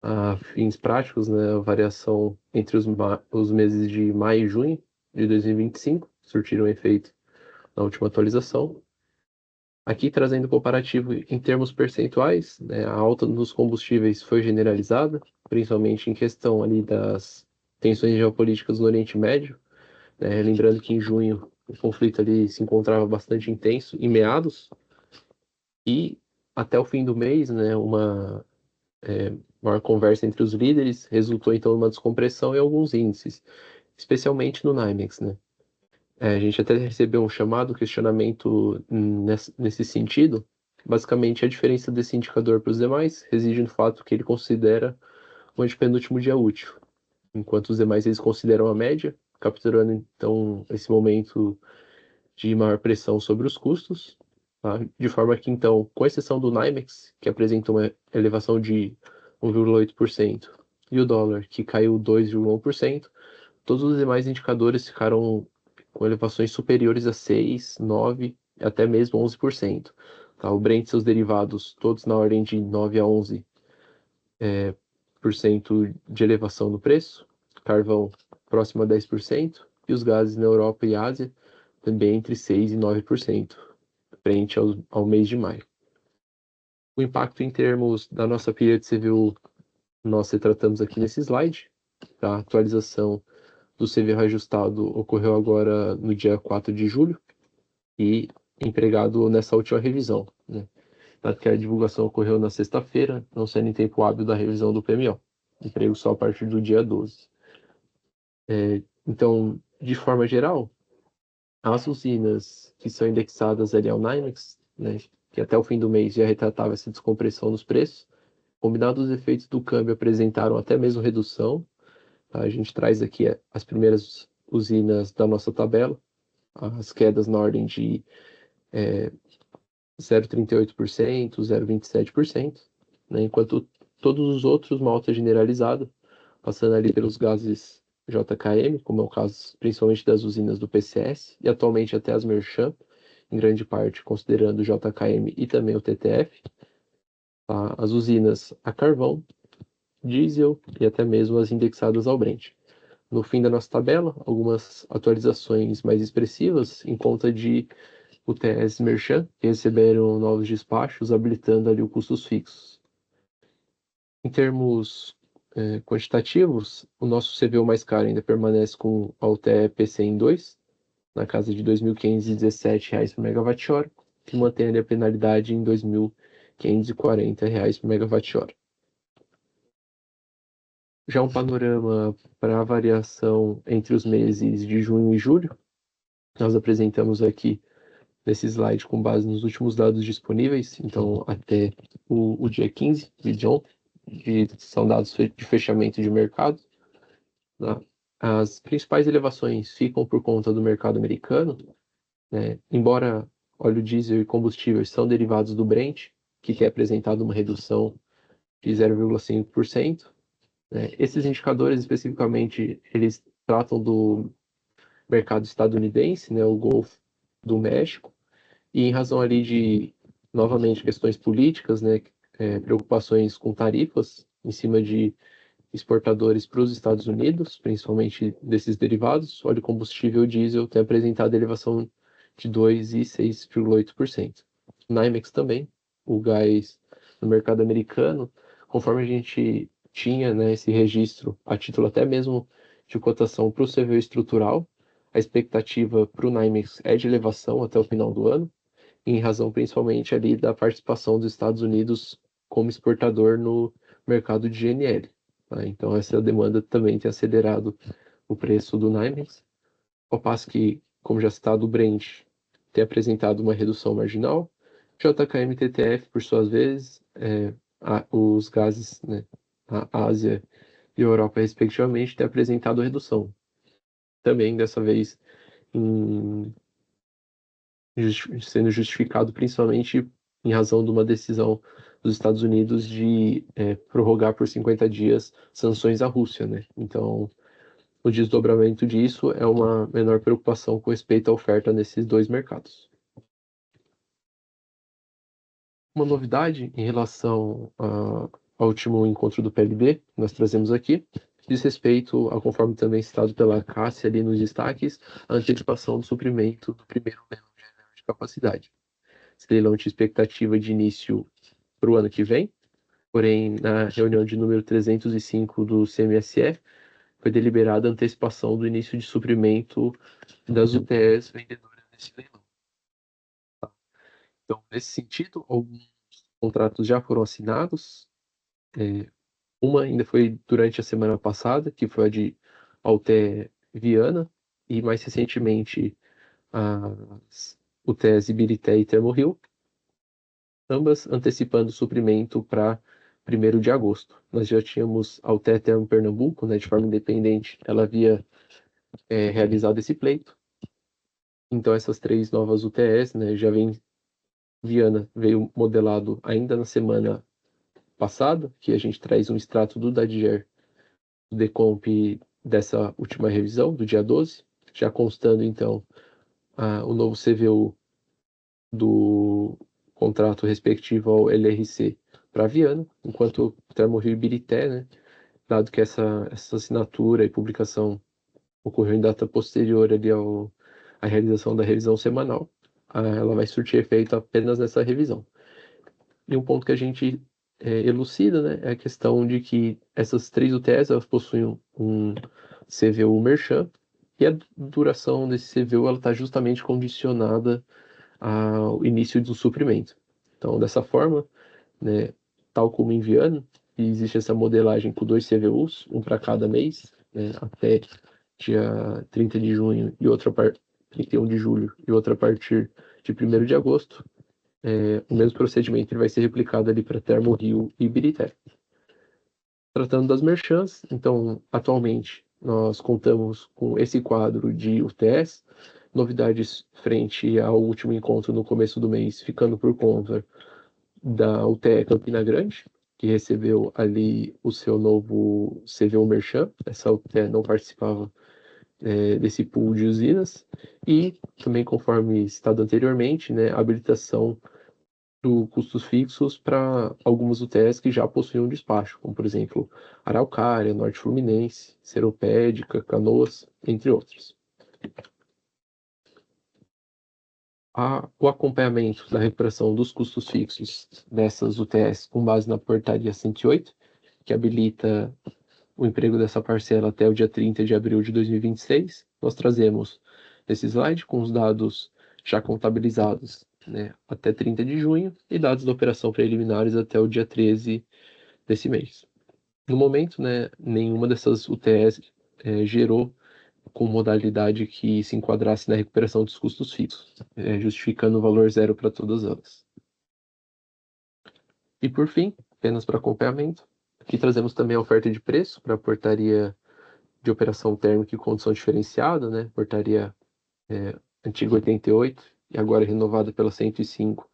a fins práticos, né, a variação entre os meses de maio e junho de 2025, surtiram efeito na última atualização. Aqui trazendo comparativo em termos percentuais, né, a alta dos combustíveis foi generalizada, principalmente em questão ali das tensões geopolíticas no Oriente Médio, né, lembrando que em junho o conflito ali se encontrava bastante intenso, em meados, e até o fim do mês, né, uma maior conversa entre os líderes resultou então numa descompressão em alguns índices, especialmente no NYMEX, né. A gente até recebeu um chamado, questionamento nesse sentido. Basicamente, a diferença desse indicador para os demais reside no fato que ele considera o antepenúltimo dia útil, enquanto os demais eles consideram a média, capturando então esse momento de maior pressão sobre os custos, tá? De forma que então, com exceção do NYMEX, que apresenta uma elevação de 1,8%, e o dólar, que caiu 2,1%, todos os demais indicadores ficaram com elevações superiores a 6%, 9% e até mesmo 11%. Tá? O Brent e seus derivados, todos na ordem de 9% a 11% de elevação no preço. Carvão próximo a 10%. E os gases na Europa e Ásia também entre 6% e 9%, frente ao mês de maio. O impacto em termos da nossa pilha de CVU, nós retratamos aqui nesse slide. A atualização do CVU ajustado ocorreu agora no dia 4 de julho e empregado nessa última revisão, né? Dado que a divulgação ocorreu na sexta-feira, não sendo em tempo hábil da revisão do PMO, emprego só a partir do dia 12. Então, de forma geral, as usinas que são indexadas ali ao NYMEX, né, que até o fim do mês já retratava essa descompressão nos preços, combinado os efeitos do câmbio, apresentaram até mesmo redução. A gente traz aqui as primeiras usinas da nossa tabela, as quedas na ordem de 0,38%, 0,27%, né? Enquanto todos os outros, uma alta generalizada, passando ali pelos gases JKM, como é o caso principalmente das usinas do PCS, e atualmente até as Merchan, em grande parte considerando o JKM e também o TTF, tá? As usinas a carvão, diesel e até mesmo as indexadas ao Brent. No fim da nossa tabela, algumas atualizações mais expressivas em conta de UTS Merchan, que receberam novos despachos, habilitando ali os custos fixos. Em termos quantitativos, o nosso CVO mais caro ainda permanece com a UTE PCM2, na casa de R$ 2.517 por megawatt-hora, que mantém ali a penalidade em R$ 2.540 por megawatt-hora. Já um panorama para a variação entre os meses de junho e julho, nós apresentamos aqui nesse slide com base nos últimos dados disponíveis, então até o dia 15 de ontem, são dados de fechamento de mercado. Tá? As principais elevações ficam por conta do mercado americano, né? Embora óleo diesel e combustíveis são derivados do Brent, que tem apresentado uma redução de 0,5%. Esses indicadores, especificamente, eles tratam do mercado estadunidense, né, o Golfo do México, e em razão ali de, novamente, questões políticas, né, preocupações com tarifas em cima de exportadores para os Estados Unidos, principalmente desses derivados, óleo combustível e diesel tem apresentado elevação de 2% e 6,8%. NYMEX também, o gás no mercado americano, conforme a gente tinha, né, esse registro a título até mesmo de cotação para o CVO estrutural, a expectativa para o NYMEX é de elevação até o final do ano, em razão principalmente ali da participação dos Estados Unidos como exportador no mercado de GNL. Tá? Então essa demanda também tem acelerado o preço do NYMEX, ao passo que, como já citado, o Brent tem apresentado uma redução marginal, JKM e TTF, por suas vezes, os gases, né, a Ásia e a Europa, respectivamente, têm apresentado redução. Também, dessa vez, sendo justificado principalmente em razão de uma decisão dos Estados Unidos de prorrogar por 50 dias sanções à Rússia, né? Então, o desdobramento disso é uma menor preocupação com respeito à oferta nesses dois mercados. Uma novidade em relação ao último encontro do PLD, que nós trazemos aqui, diz respeito, conforme também citado pela Cássia ali nos destaques, a antecipação do suprimento do primeiro leilão de capacidade. Esse leilão tinha expectativa de início para o ano que vem, porém, na reunião de número 305 do CMSE, foi deliberada a antecipação do início de suprimento das UTS vendedoras nesse leilão. Então, nesse sentido, alguns contratos já foram assinados. Uma ainda foi durante a semana passada, que foi a de UTE Viana, e mais recentemente as UTEs Ibirité e Termorio, ambas antecipando o suprimento para 1º de agosto. Nós já tínhamos a UTE Termo Pernambuco, né, de forma independente, ela havia realizado esse pleito. Então essas 3 novas UTS, né, já vem, Viana veio modelado ainda na semana passada, que a gente traz um extrato do DADGER, do Decomp dessa última revisão, do dia 12, já constando então o novo CVU do contrato respectivo ao LRC para Viana, enquanto o Termorio e Ibirité, né, dado que essa assinatura e publicação ocorreu em data posterior ali à realização da revisão semanal, ela vai surtir efeito apenas nessa revisão. E um ponto que a gente elucida, né, é a questão de que essas 3 UTS elas possuem um CVU Merchan, e a duração desse CVU está justamente condicionada ao início do suprimento. Então, dessa forma, né, tal como em Viana, existe essa modelagem com 2 CVUs, um para cada mês, né, até dia 30 de junho e outra 31 de julho e outra a partir de 1º de agosto. O mesmo procedimento ele vai ser replicado ali para Termorio e Ibirité. Tratando das merchans, então, atualmente, nós contamos com esse quadro de UTS, novidades frente ao último encontro no começo do mês, ficando por conta da UTE Campina Grande, que recebeu ali o seu novo CVU Merchan. Essa UTE não participava desse pool de usinas, e também, conforme citado anteriormente, né, a habilitação do custos fixos para algumas UTEs que já possuíam despacho, como, por exemplo, Araucária, Norte Fluminense, Seropédica, Canoas, entre outros. O acompanhamento da recuperação dos custos fixos dessas UTEs com base na portaria 108, que habilita o emprego dessa parcela até o dia 30 de abril de 2026. Nós trazemos esse slide com os dados já contabilizados, né, até 30 de junho e dados da operação preliminares até o dia 13 desse mês. No momento, né, nenhuma dessas UTEs gerou com modalidade que se enquadrasse na recuperação dos custos fixos, justificando o valor zero para todas elas. E por fim, apenas para acompanhamento, aqui trazemos também a oferta de preço para a portaria de operação térmica e condição diferenciada, né? Portaria antiga 88 e agora renovada pela 105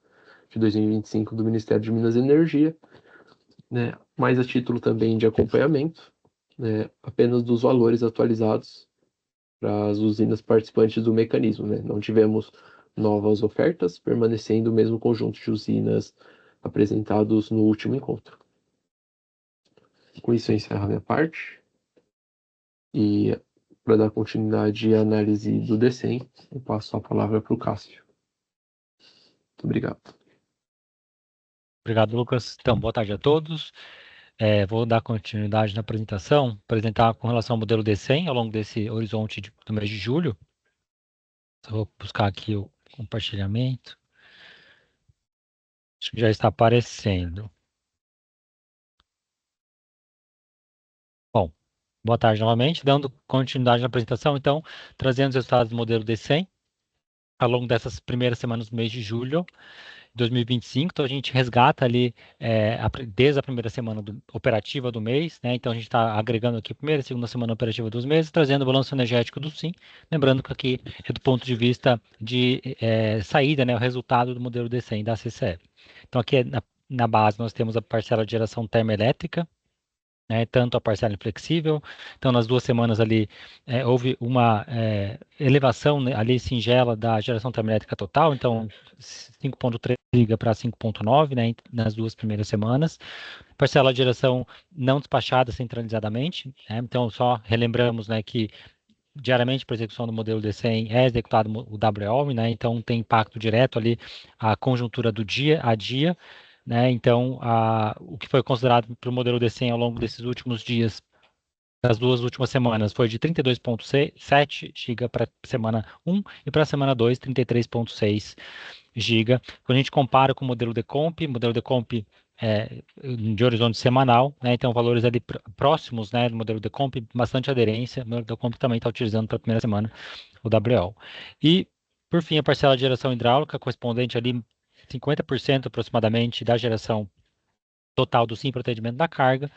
de 2025 do Ministério de Minas e Energia, né? Mais a título também de acompanhamento, né? Apenas dos valores atualizados para as usinas participantes do mecanismo, né? Não tivemos novas ofertas, permanecendo o mesmo conjunto de usinas apresentados no último encontro. Com isso eu encerro a minha parte, e para dar continuidade à análise do DECEM, eu passo a palavra para o Cássio. Muito obrigado. Obrigado, Lucas. Então, boa tarde a todos. Vou dar continuidade na apresentação, apresentar com relação ao modelo DECEM ao longo desse horizonte do mês de julho. Só vou buscar aqui o compartilhamento. Acho que já está aparecendo. Bom, boa tarde novamente. Dando continuidade na apresentação, então, trazendo os resultados do modelo DECEM ao longo dessas primeiras semanas do mês de julho de 2025. Então, a gente resgata ali desde a primeira semana operativa do mês, né? Então, a gente está agregando aqui a primeira e segunda semana operativa dos meses, trazendo o balanço energético do SIM. Lembrando que aqui é do ponto de vista de saída, né? O resultado do modelo DECEM da CCE. Então, aqui na base nós temos a parcela de geração termoelétrica, né, tanto a parcela flexível. Então, nas 2 semanas ali, houve uma elevação, né, ali singela da geração termoelétrica total, então 5,3 giga para 5,9, né, nas 2 primeiras semanas. Parcela de geração não despachada centralizadamente, né, então só relembramos, né, que diariamente para execução do modelo DECEM é executado o WEOM, né, então tem impacto direto ali a conjuntura do dia a dia, né? Então, o que foi considerado para o modelo DECEM ao longo desses últimos dias, das 2 últimas semanas, foi de 32,7 GB para semana 1 e para a semana 2, 33,6 GB. Quando a gente compara com o modelo DECOMP de horizonte semanal, né? Então valores ali próximos, né, do modelo DECOMP, bastante aderência. O modelo DECOMP também está utilizando para a primeira semana o WO. E, por fim, a parcela de geração hidráulica, correspondente ali 50% aproximadamente da geração total do SIM para atendimento da carga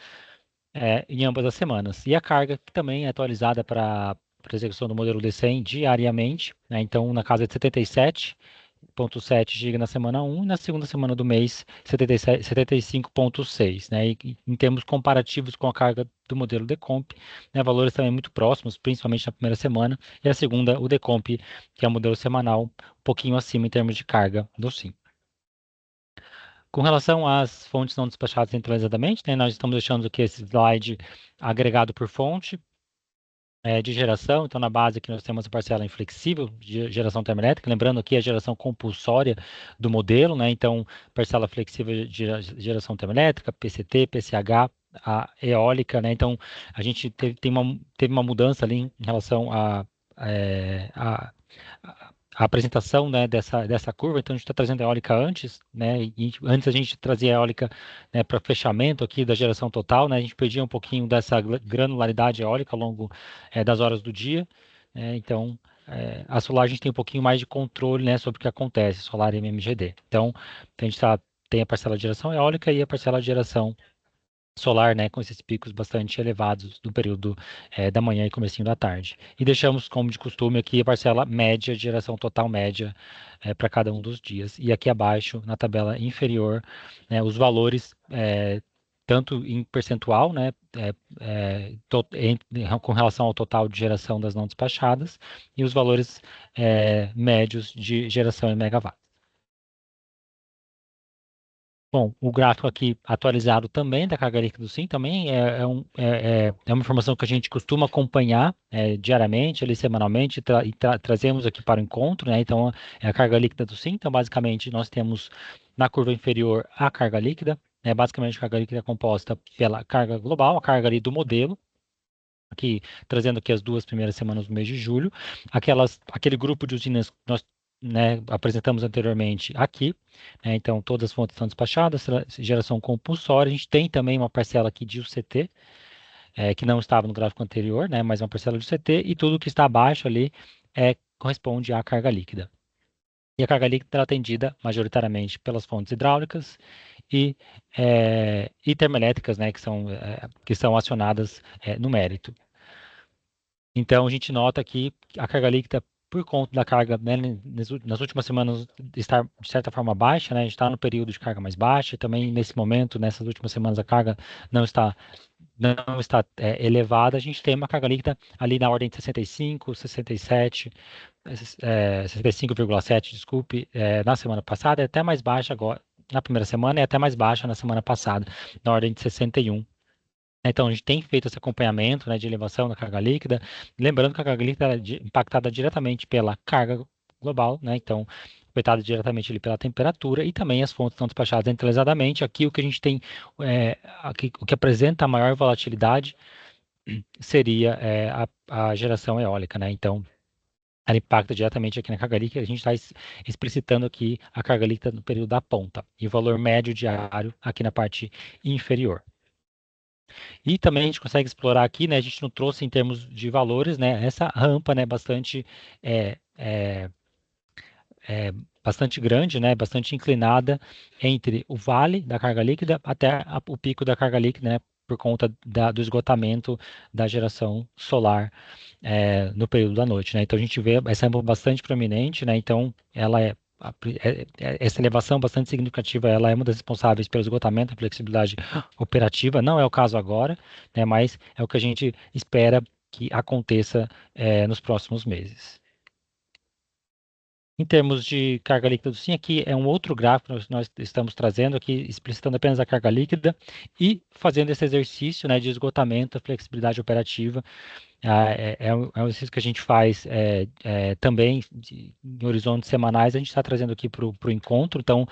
em ambas as semanas. E a carga que também é atualizada para execução do modelo DECEM diariamente, né? Então, na casa de 77,7 GB na semana 1 e na segunda semana do mês 75,6, né? E em termos comparativos com a carga do modelo DECOMP, né, valores também muito próximos, principalmente na primeira semana, e a segunda, o DECOMP, que é o modelo semanal, um pouquinho acima em termos de carga do SIM. Com relação às fontes não despachadas centralizadamente, né, nós estamos deixando aqui esse slide agregado por fonte de geração. Então, na base aqui nós temos a parcela inflexível de geração termoelétrica, lembrando aqui a geração compulsória do modelo, né? Então, parcela flexível de geração termoelétrica, PCT, PCH, a eólica, né? Então, a gente teve uma mudança ali em relação a apresentação, né, dessa curva. Então, a gente está trazendo a eólica antes, né, e antes a gente trazia a eólica, né, para fechamento aqui da geração total, né, a gente perdia um pouquinho dessa granularidade eólica ao longo das horas do dia, então, a solar a gente tem um pouquinho mais de controle, né, sobre o que acontece, solar e MMGD. Então, a gente tem a parcela de geração eólica e a parcela de geração solar, né, com esses picos bastante elevados no período da manhã e comecinho da tarde. E deixamos, como de costume, aqui a parcela média de geração total média para cada um dos dias. E aqui abaixo, na tabela inferior, né, os valores tanto em percentual, né, com relação ao total de geração das não despachadas, e os valores médios de geração em megawatts. Bom, o gráfico aqui atualizado também da carga líquida do SIM também é uma informação que a gente costuma acompanhar diariamente, ali semanalmente, e trazemos aqui para o encontro, né? Então, é a carga líquida do SIM. Então, basicamente, nós temos na curva inferior a carga líquida, né? Basicamente, a carga líquida é composta pela carga global, a carga ali do modelo, aqui trazendo aqui as 2 primeiras semanas do mês de julho, aquele grupo de usinas que nós apresentamos anteriormente aqui, né, então todas as fontes estão despachadas, geração compulsória, a gente tem também uma parcela aqui de UCT, que não estava no gráfico anterior, né, mas uma parcela de UCT, e tudo que está abaixo ali corresponde à carga líquida. E a carga líquida é atendida majoritariamente pelas fontes hidráulicas e termoelétricas, né, que são acionadas no mérito. Então, a gente nota aqui a carga líquida, por conta da carga, né, nas últimas semanas, estar de certa forma baixa, né, a gente está no período de carga mais baixa, e também nesse momento, nessas últimas semanas, a carga não está elevada, a gente tem uma carga líquida ali na ordem de 65, 67, 65,7, desculpe, na semana passada, é até mais baixa agora, na primeira semana, é até mais baixa na semana passada, na ordem de 61. Então, a gente tem feito esse acompanhamento, né, de elevação da carga líquida, lembrando que a carga líquida é impactada diretamente pela carga global, né, então, afetada diretamente ali pela temperatura, e também as fontes estão despachadas centralizadamente. Aqui o que a gente tem, o que apresenta a maior volatilidade seria a geração eólica, né, então, ela impacta diretamente aqui na carga líquida. A gente está explicitando aqui a carga líquida no período da ponta, e o valor médio diário aqui na parte inferior. E também a gente consegue explorar aqui, né? A gente não trouxe em termos de valores, né? Essa rampa, né? Bastante grande, né? Bastante inclinada entre o vale da carga líquida até o pico da carga líquida, né? Por conta do esgotamento da geração solar no período da noite, né? Então a gente vê essa rampa bastante prominente, né? Então ela essa elevação bastante significativa, ela é uma das responsáveis pelo esgotamento da flexibilidade operativa. Não é o caso agora, né, mas é o que a gente espera que aconteça nos próximos meses. Em termos de carga líquida do SIM, aqui é um outro gráfico que nós estamos trazendo aqui, explicitando apenas a carga líquida e fazendo esse exercício, né, de esgotamento da flexibilidade operativa. É um exercício que a gente faz também em horizontes semanais. A gente está trazendo aqui para o encontro, então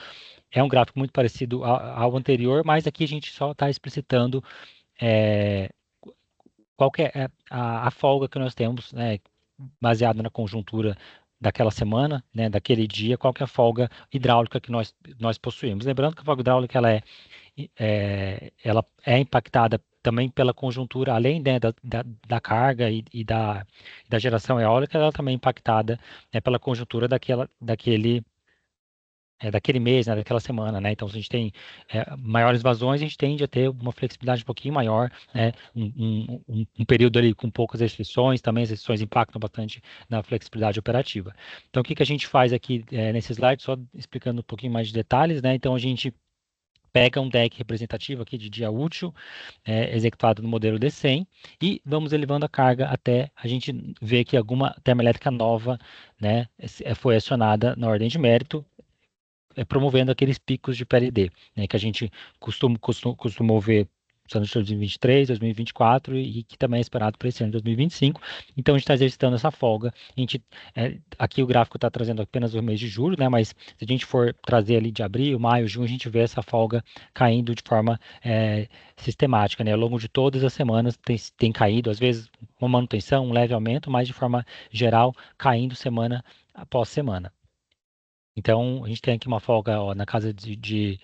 é um gráfico muito parecido ao anterior, mas aqui a gente só está explicitando qual que é a folga que nós temos, né, baseado na conjuntura daquela semana, né, daquele dia, qual que é a folga hidráulica que nós possuímos. Lembrando que a folga hidráulica ela é impactada também pela conjuntura, além, né, da carga e da geração eólica, ela também é impactada, né, pela conjuntura daquele mês, né, daquela semana, né? Então, se a gente tem maiores vazões, a gente tende a ter uma flexibilidade um pouquinho maior, né? Um período ali com poucas restrições, também as restrições impactam bastante na flexibilidade operativa. Então, o que a gente faz aqui nesse slide, só explicando um pouquinho mais de detalhes, né? Então, a gente pega um deck representativo aqui de dia útil, executado no modelo D100, e vamos elevando a carga até a gente ver que alguma termoelétrica nova, né, foi acionada na ordem de mérito, promovendo aqueles picos de PLD, né, que a gente costumou ver nos anos de 2023, 2024 e que também é esperado para esse ano de 2025. Então, a gente está exercitando essa folga. Aqui o gráfico está trazendo apenas o mês de julho, né, mas se a gente for trazer ali de abril, maio, junho, a gente vê essa folga caindo de forma sistemática, né, ao longo de todas as semanas tem caído, às vezes uma manutenção, um leve aumento, mas de forma geral caindo semana após semana. Então, a gente tem aqui uma folga na casa de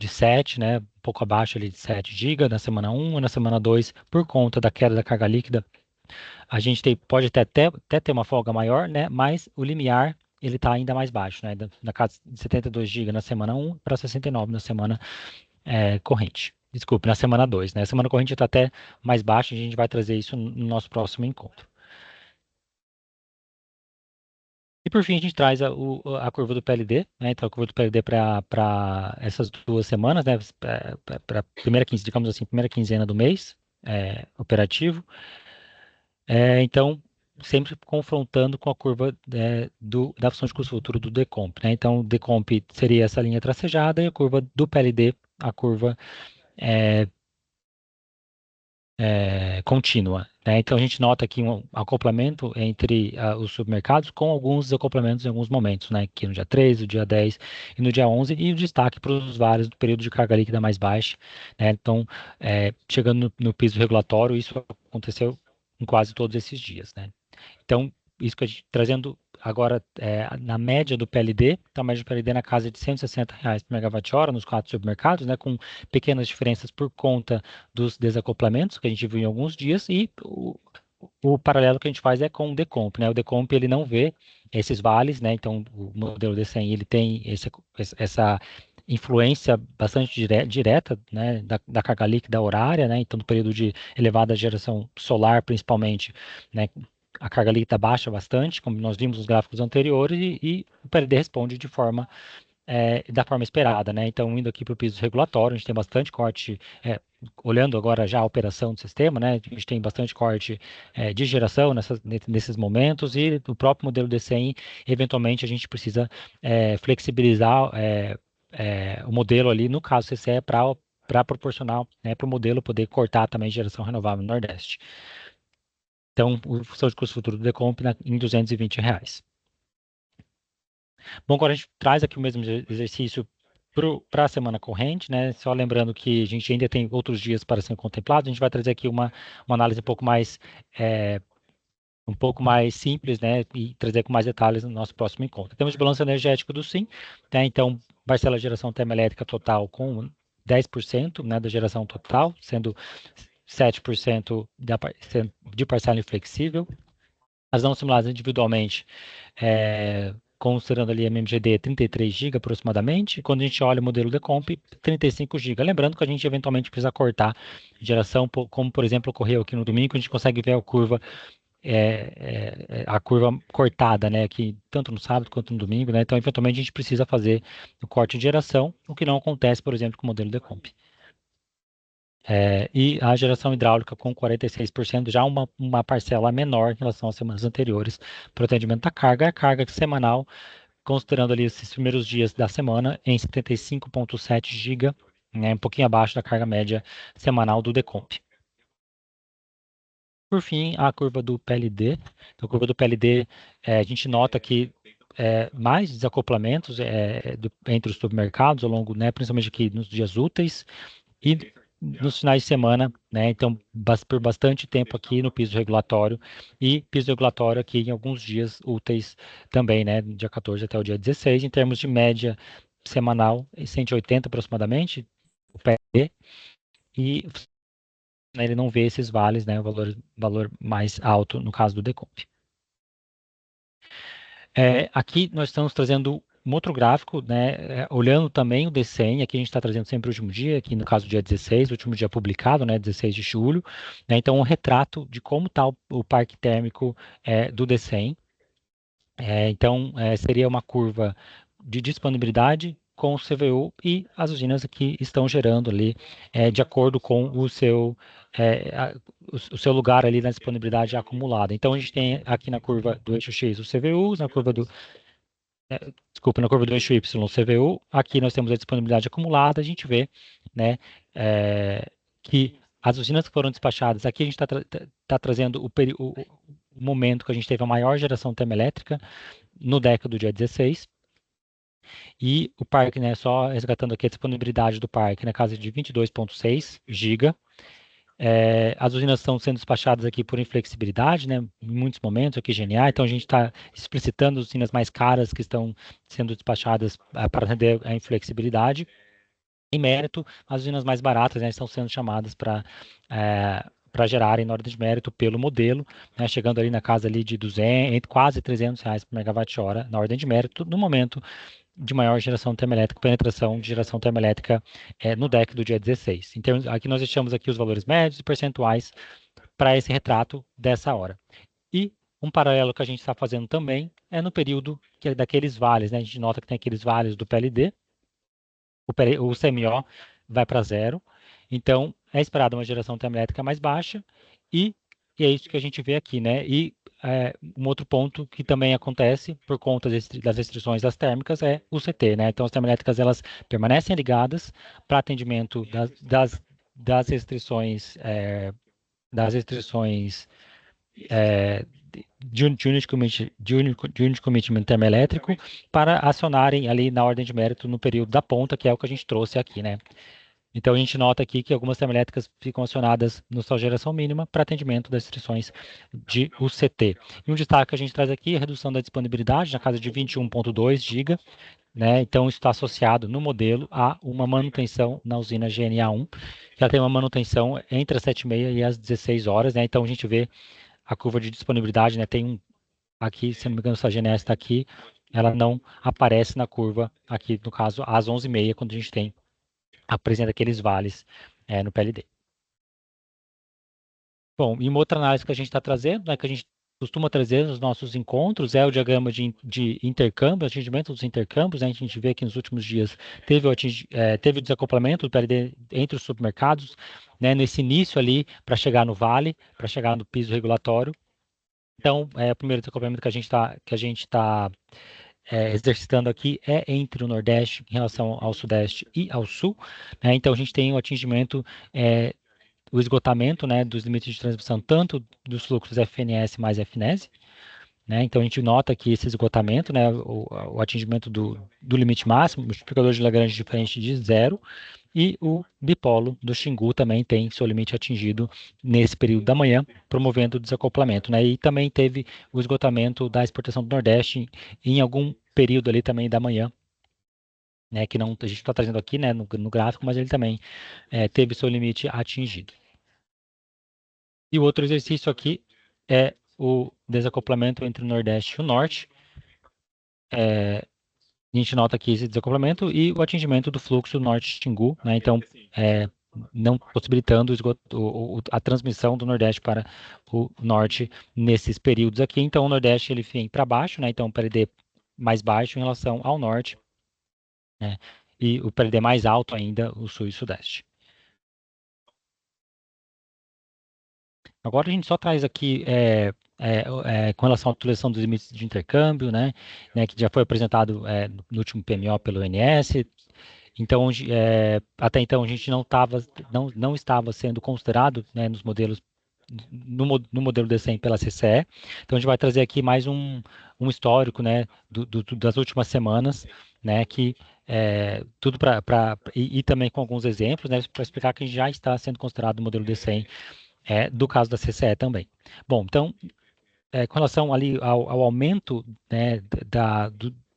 7, né, um pouco abaixo ali de 7 GB na semana 1 e na semana 2, por conta da queda da carga líquida. A gente pode até ter uma folga maior, né, mas o limiar ele está ainda mais baixo, né, na casa de 72 GB na semana 1 para 69 na semana corrente. Desculpe, na semana 2, né? A semana corrente está até mais baixa, a gente vai trazer isso no nosso próximo encontro. E por fim, a gente traz a curva do PLD, né? Então, a curva do PLD para essas 2 semanas, né? Para primeira quinzena, digamos assim, primeira quinzena do mês operativo. Então, sempre confrontando com a curva da função de custo futuro do Decomp, né? Então, o Decomp seria essa linha tracejada e a curva do PLD, a curva contínua, né? Então, a gente nota aqui um acoplamento entre os supermercados com alguns desacoplamentos em alguns momentos, né? Aqui no dia 3, no dia 10 e no dia 11, e o destaque para os usuários do período de carga líquida mais baixa, né? Então, chegando no piso regulatório, isso aconteceu em quase todos esses dias, né? Então, isso que a gente trazendo agora na média do PLD, então a média do PLD na casa de R$ 160 por megawatt-hora nos 4 supermercados, né, com pequenas diferenças por conta dos desacoplamentos que a gente viu em alguns dias, e o paralelo que a gente faz é com o Decomp, né? O Decomp ele não vê esses vales, né? Então o modelo D100 ele tem essa influência bastante direta, né, da carga líquida horária, né? Então no período de elevada geração solar, principalmente, né, a carga líquida baixa bastante, como nós vimos nos gráficos anteriores, e o PLD responde da forma esperada, né? Então, indo aqui para o piso regulatório, a gente tem bastante corte, olhando agora já a operação do sistema, né? A gente tem bastante corte de geração nesses momentos, e o próprio modelo D100, eventualmente, a gente precisa flexibilizar o modelo ali, no caso CCE, para proporcionar, né, para o modelo poder cortar também geração renovável no Nordeste. Então, o função de custo futuro do Decomp em R$ 220. Bom, agora a gente traz aqui o mesmo exercício para a semana corrente, né? Só lembrando que a gente ainda tem outros dias para ser contemplados. A gente vai trazer aqui uma análise um pouco mais simples, né? E trazer com mais detalhes no nosso próximo encontro. Temos de balanço energético do SIM, né? Então, parcela de geração termoelétrica total com 10%, né, da geração total, sendo 7% de parcela inflexível. As não simuladas individualmente, considerando ali a MMGD 33 GB aproximadamente. Quando a gente olha o modelo Decomp, 35 GB. Lembrando que a gente eventualmente precisa cortar geração, como por exemplo ocorreu aqui no domingo, a gente consegue ver a curva cortada, né, aqui tanto no sábado quanto no domingo, né? Então eventualmente a gente precisa fazer o corte de geração, o que não acontece, por exemplo, com o modelo Decomp. E a geração hidráulica com 46%, já uma parcela menor em relação às semanas anteriores para o atendimento da carga. A carga semanal, considerando ali esses primeiros dias da semana, em 75,7 GB, né, um pouquinho abaixo da carga média semanal do Decomp. Por fim, a curva do PLD. Então, a curva do PLD, a gente nota que mais desacoplamentos entre os supermercados ao longo, né, principalmente aqui nos dias úteis, e nos finais de semana, né? Então, por bastante tempo aqui no piso regulatório, e piso regulatório aqui em alguns dias úteis também, né? Dia 14 até o dia 16, em termos de média semanal, 180 aproximadamente, o PLD, e ele não vê esses vales, né? O valor mais alto no caso do Decomp. Aqui nós estamos trazendo um outro gráfico, né, olhando também o D100, aqui a gente está trazendo sempre o último dia, aqui no caso dia 16, o último dia publicado, né, 16 de julho, né, então um retrato de como está o parque térmico do D100. Então, seria uma curva de disponibilidade com o CVU, e as usinas aqui estão gerando ali de acordo com o seu lugar ali na disponibilidade acumulada. Então, a gente tem aqui na curva do eixo X o CVU, na curva do eixo Y, o CVU. Aqui nós temos a disponibilidade acumulada. A gente vê, né, que as usinas que foram despachadas, aqui a gente está trazendo o momento que a gente teve a maior geração termoelétrica no DECA do dia 16, e o parque, né, só resgatando aqui a disponibilidade do parque, na casa de 22,6 GB. As usinas estão sendo despachadas aqui por inflexibilidade, né, em muitos momentos aqui GNA, então a gente está explicitando as usinas mais caras que estão sendo despachadas para atender a inflexibilidade. Em mérito, as usinas mais baratas, né, estão sendo chamadas para gerarem na ordem de mérito pelo modelo, né, chegando ali na casa ali de 200, quase R$ 300 por megawatt-hora na ordem de mérito, no momento de maior geração termoelétrica, penetração de geração termoelétrica no DEC do dia 16. Então, aqui nós deixamos aqui os valores médios e percentuais para esse retrato dessa hora. E um paralelo que a gente está fazendo também é no período daqueles vales, né? A gente nota que tem aqueles vales do PLD, o CMO vai para zero, então é esperada uma geração termoelétrica mais baixa e é isso que a gente vê aqui, né? E um outro ponto que também acontece por conta das restrições das térmicas é o CT, né? Então as termoelétricas elas permanecem ligadas para atendimento das restrições de unit commitment termoelétrico para acionarem ali na ordem de mérito no período da ponta, que é o que a gente trouxe aqui, né? Então, a gente nota aqui que algumas termoelétricas ficam acionadas no sua geração mínima para atendimento das restrições de UCT. E um destaque que a gente traz aqui é a redução da disponibilidade, na casa de 21,2 GB, né? Então, isso está associado no modelo a uma manutenção na usina GNA1, que ela tem uma manutenção entre as 7h30 e as 16 horas, né? Então, a gente vê a curva de disponibilidade, né? Tem aqui, se não me engano, se a GNS está aqui, ela não aparece na curva aqui, no caso, às 11h30, quando a gente apresenta aqueles vales no PLD. Bom, e uma outra análise que a gente está trazendo, né, que a gente costuma trazer nos nossos encontros, é o diagrama de intercâmbio, atingimento dos intercâmbios, né? A gente vê que nos últimos dias teve o desacoplamento do PLD entre os supermercados, né, nesse início ali, para chegar no vale, para chegar no piso regulatório. Então, o primeiro desacoplamento que a gente está exercitando aqui é entre o Nordeste em relação ao Sudeste e ao Sul, né? Então a gente tem o atingimento, o esgotamento, né, dos limites de transmissão, tanto dos fluxos FNS mais FNES, né? Então a gente nota que esse esgotamento, né, o atingimento do limite máximo, multiplicador de Lagrange diferente de zero, e o bipolo do Xingu também tem seu limite atingido nesse período da manhã, promovendo o desacoplamento, né? E também teve o esgotamento da exportação do Nordeste em algum período ali também da manhã, né? Que não, a gente está trazendo aqui, né, no gráfico, mas ele também teve seu limite atingido. E o outro exercício aqui é o desacoplamento entre o Nordeste e o Norte. A gente nota aqui esse desacoplamento e o atingimento do fluxo norte-Xingu, né? Então, não possibilitando a transmissão do Nordeste para o Norte nesses períodos aqui. Então, o Nordeste ele vem para baixo, né? Então, o PLD mais baixo em relação ao Norte, né? E o PLD mais alto ainda, o Sul e Sudeste. Agora a gente só traz aqui com relação à atualização dos limites de intercâmbio, né, que já foi apresentado no último PMO pelo ONS. Então, até então a gente não estava sendo considerado, né, nos modelos no modelo D100 pela CCE. Então a gente vai trazer aqui mais um histórico, né, das últimas semanas, né, que tudo e também com alguns exemplos, né, para explicar que já está sendo considerado o modelo D100 do caso da CCE também. Bom, então, com relação ali ao aumento, né,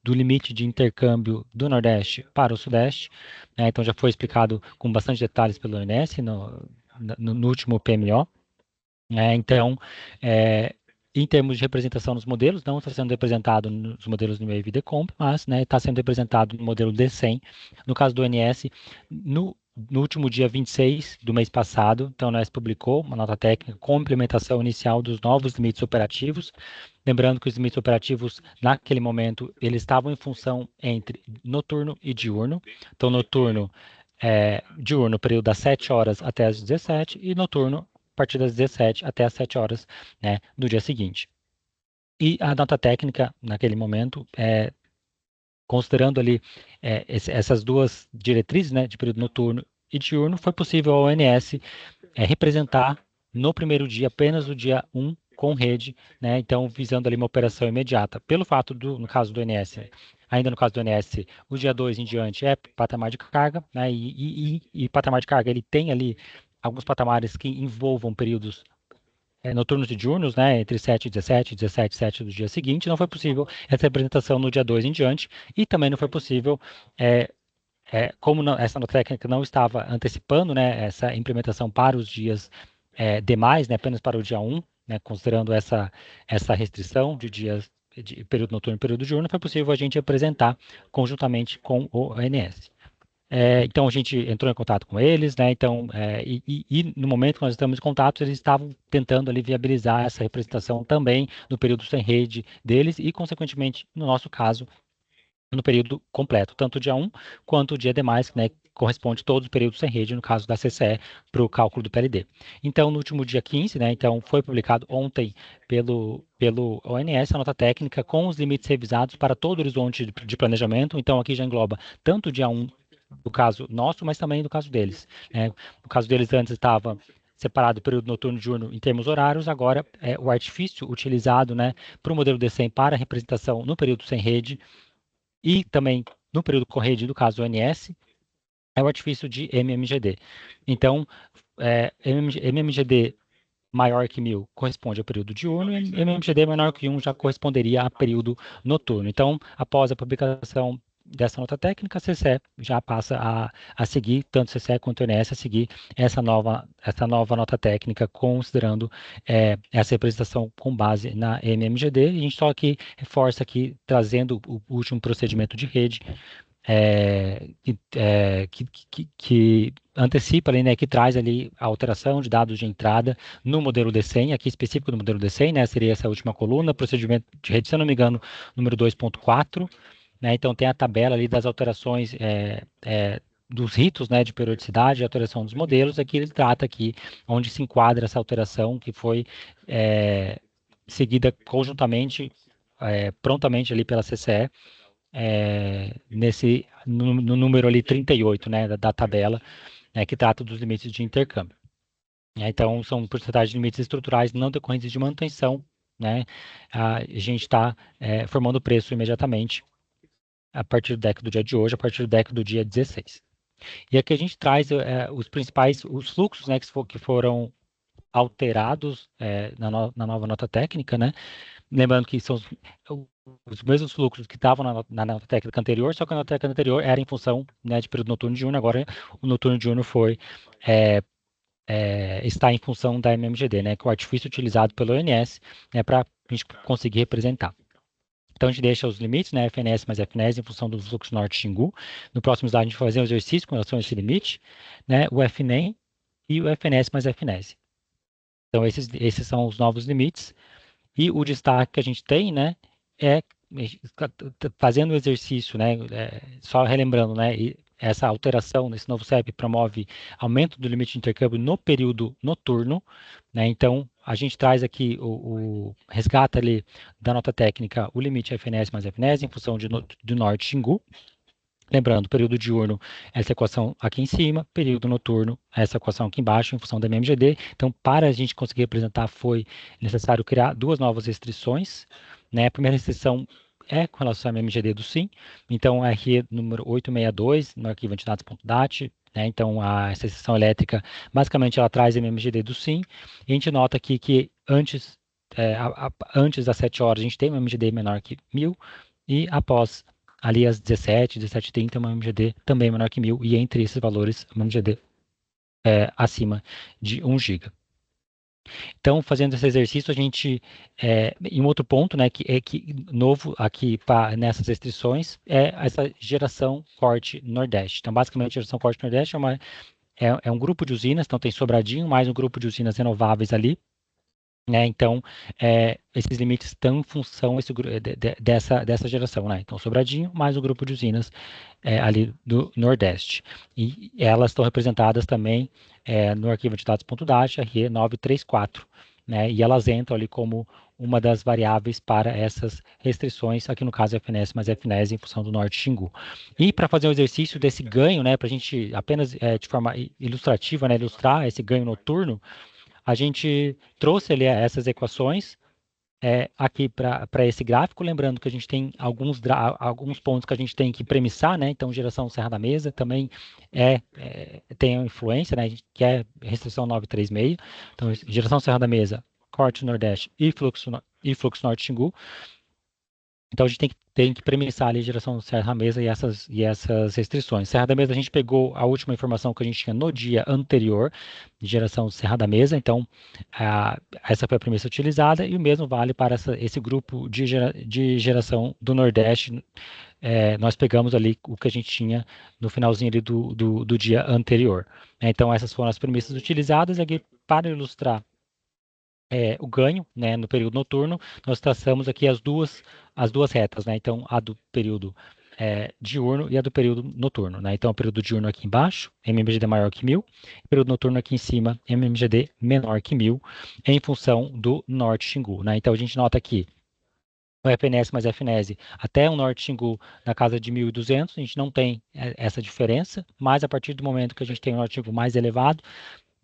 do limite de intercâmbio do Nordeste para o Sudeste, né, então já foi explicado com bastante detalhes pelo ONS no último PMO. Então, em termos de representação nos modelos, não está sendo representado nos modelos do Wave Decomp, mas está sendo representado no modelo D100. No caso do ONS, no último dia 26 do mês passado, então, o ONS publicou uma nota técnica com implementação inicial dos novos limites operativos. Lembrando que os limites operativos, naquele momento, eles estavam em função entre noturno e diurno. Então, diurno, período das 7 horas até as 17, e noturno, a partir das 17 até as 7 horas, né, do dia seguinte. E a nota técnica, naquele momento, considerando ali essas duas diretrizes, né, de período noturno e diurno, foi possível ao ONS representar no primeiro dia apenas o dia 1 com rede, né, então visando ali uma operação imediata. Pelo fato no caso do ONS, ainda no caso do ONS, o dia 2 em diante é patamar de carga, né, e patamar de carga ele tem ali alguns patamares que envolvam períodos noturnos e diurnos, né, entre 7 e 17, 17 e 7 do dia seguinte. Não foi possível essa representação no dia 2 em diante, e também não foi possível, como essa nota técnica não estava antecipando, né, essa implementação para os dias demais, né, apenas para o dia 1, né, considerando essa restrição de dias de período noturno e período diurno, foi possível a gente apresentar conjuntamente com o ONS. Então, a gente entrou em contato com eles, né? Então, e no momento que nós estamos em contato, eles estavam tentando ali viabilizar essa representação também no período sem rede deles e, consequentemente, no nosso caso, no período completo, tanto o dia 1 quanto o dia demais, né, corresponde todos os períodos sem rede, no caso da CCE, para o cálculo do PLD. Então, no último dia 15, né, então foi publicado ontem pelo ONS a nota técnica com os limites revisados para todo o horizonte de planejamento, então aqui já engloba tanto o dia 1 do caso nosso, mas também do caso deles. No caso deles antes estava separado o período noturno e diurno em termos horários, agora o artifício utilizado, né, para o modelo DCEM para representação no período sem rede e também no período com rede do caso ONS, é o artifício de MMGD. Então, MMGD maior que 1000 corresponde ao período diurno, e MMGD menor que 1 já corresponderia a período noturno. Então, após a publicação dessa nota técnica, a CCE já passa a seguir, tanto a CCE quanto a ONS, a seguir essa nova nota técnica, considerando essa representação com base na MMGD. A gente só aqui reforça aqui, trazendo o último procedimento de rede, que antecipa ali, né, que traz ali a alteração de dados de entrada no modelo DCEM, aqui específico do modelo DCEM, né, seria essa última coluna, procedimento de rede, se eu não me engano, número 2.4, né, então tem a tabela ali das alterações dos ritos, né, de periodicidade e alteração dos modelos. Aqui ele trata aqui onde se enquadra essa alteração que foi seguida conjuntamente, prontamente ali pela CCE, no número ali 38, né, da tabela, né, que trata dos limites de intercâmbio. Então, são porcentagens de limites estruturais não decorrentes de manutenção, né, a gente está formando o preço imediatamente a partir do DEC do dia de hoje, a partir do DEC do dia 16. E aqui a gente traz os fluxos, né, que foram alterados na nova nota técnica, né? Lembrando que são os mesmos fluxos que estavam na nota técnica anterior, só que a nota técnica anterior era em função, né, de período noturno e diurno, agora o noturno e diurno está em função da MMGD, né, que é o artifício utilizado pelo ONS, né, para a gente conseguir representar. Então, a gente deixa os limites, né, FNS mais FNES, em função do fluxo norte-Xingu. No próximo slide, a gente vai fazer um exercício com relação a esse limite, né, o FNEM e o FNS mais FNES. Então, esses são os novos limites. E o destaque que a gente tem, né, fazendo o exercício, né, só relembrando, né, essa alteração nesse novo CEP promove aumento do limite de intercâmbio no período noturno, né, então a gente traz aqui o resgata ali da nota técnica o limite FNS mais FNES em função do norte Xingu. Lembrando, período diurno, essa equação aqui em cima, período noturno, essa equação aqui embaixo, em função da MMGD. Então, para a gente conseguir representar, foi necessário criar duas novas restrições, né? A primeira restrição é com relação à MMGD do SIM, então, a RE número 862, no arquivo entidades.dat, né? Então, essa restrição elétrica, basicamente, ela traz a MMGD do SIM, e a gente nota aqui que antes das 7 horas, a gente tem uma MMGD menor que 1000, e após ali às 17h30, uma MMGD também menor que 1000, e entre esses valores, uma MMGD acima de 1 GB. Então, fazendo esse exercício, a gente, em outro ponto, né, que novo aqui nessas restrições, é essa geração corte Nordeste. Então, basicamente, a geração corte Nordeste é um grupo de usinas, então tem Sobradinho, mais um grupo de usinas renováveis ali, né, então, esses limites estão em função dessa geração, né? Então, Sobradinho mais o grupo de usinas ali do Nordeste. E elas estão representadas também no arquivo entidades.dat, RE 934, né? E elas entram ali como uma das variáveis para essas restrições, aqui no caso FNS mais FNES em função do Norte Xingu. E para fazer o exercício desse ganho, né, para a gente apenas de forma ilustrativa, né, ilustrar esse ganho noturno, a gente trouxe ali essas equações aqui para esse gráfico, lembrando que a gente tem alguns pontos que a gente tem que premissar, né? Então, geração Serra da Mesa também tem influência, né? A gente quer restrição 936. Então, geração Serra da Mesa, corte Nordeste e fluxo Norte Xingu. Então a gente tem que premissar ali a geração Serra da Mesa e essas restrições. Serra da Mesa a gente pegou a última informação que a gente tinha no dia anterior de geração Serra da Mesa, então essa foi a premissa utilizada e o mesmo vale para esse grupo de geração do Nordeste. Nós pegamos ali o que a gente tinha no finalzinho ali do dia anterior. Então essas foram as premissas utilizadas aqui para ilustrar o ganho, né, no período noturno. Nós traçamos aqui as duas retas, né? Então, a do período diurno e a do período noturno, né? Então, o período diurno aqui embaixo, MMGD maior que 1000, o período noturno aqui em cima, MMGD menor que 1000, em função do Norte Xingu, né? Então, a gente nota aqui o FNS mais FNES até o Norte Xingu na casa de 1.200, a gente não tem essa diferença, mas a partir do momento que a gente tem o Norte Xingu mais elevado,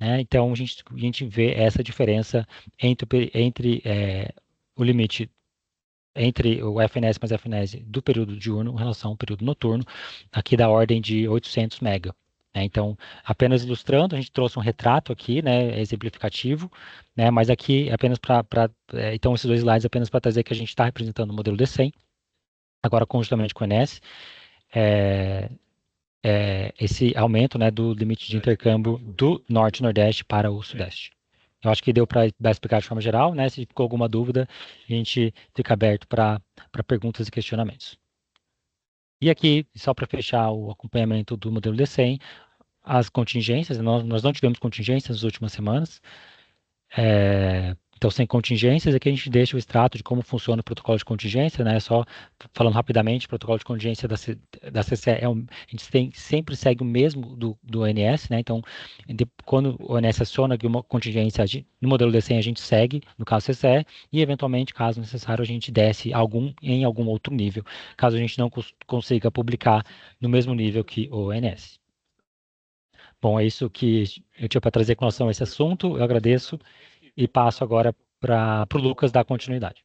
né? Então, a gente vê essa diferença entre o limite entre o FNS mais FNS do período diurno em relação ao período noturno, aqui da ordem de 800 mega. Né? Então, apenas ilustrando, a gente trouxe um retrato aqui, né, exemplificativo, né, mas aqui apenas então esses dois slides apenas para trazer que a gente está representando o modelo D100, agora conjuntamente com o NS, esse aumento, né, do limite de intercâmbio do Norte e Nordeste para o Sudeste. Eu acho que deu para explicar de forma geral, né? Se ficou alguma dúvida, a gente fica aberto para perguntas e questionamentos. E aqui, só para fechar o acompanhamento do modelo D100, as contingências, nós não tivemos contingências nas últimas semanas. Então, sem contingências, aqui a gente deixa o extrato de como funciona o protocolo de contingência, né? Só falando rapidamente, o protocolo de contingência da CCE, a gente sempre segue o mesmo do ONS, né? Então, quando o ONS aciona uma contingência no modelo D100, a gente segue, no caso CCE, e eventualmente, caso necessário, a gente desce em algum outro nível, caso a gente não consiga publicar no mesmo nível que o ONS. Bom, é isso que eu tinha para trazer com relação a esse assunto. Eu agradeço e passo agora para o Lucas dar continuidade.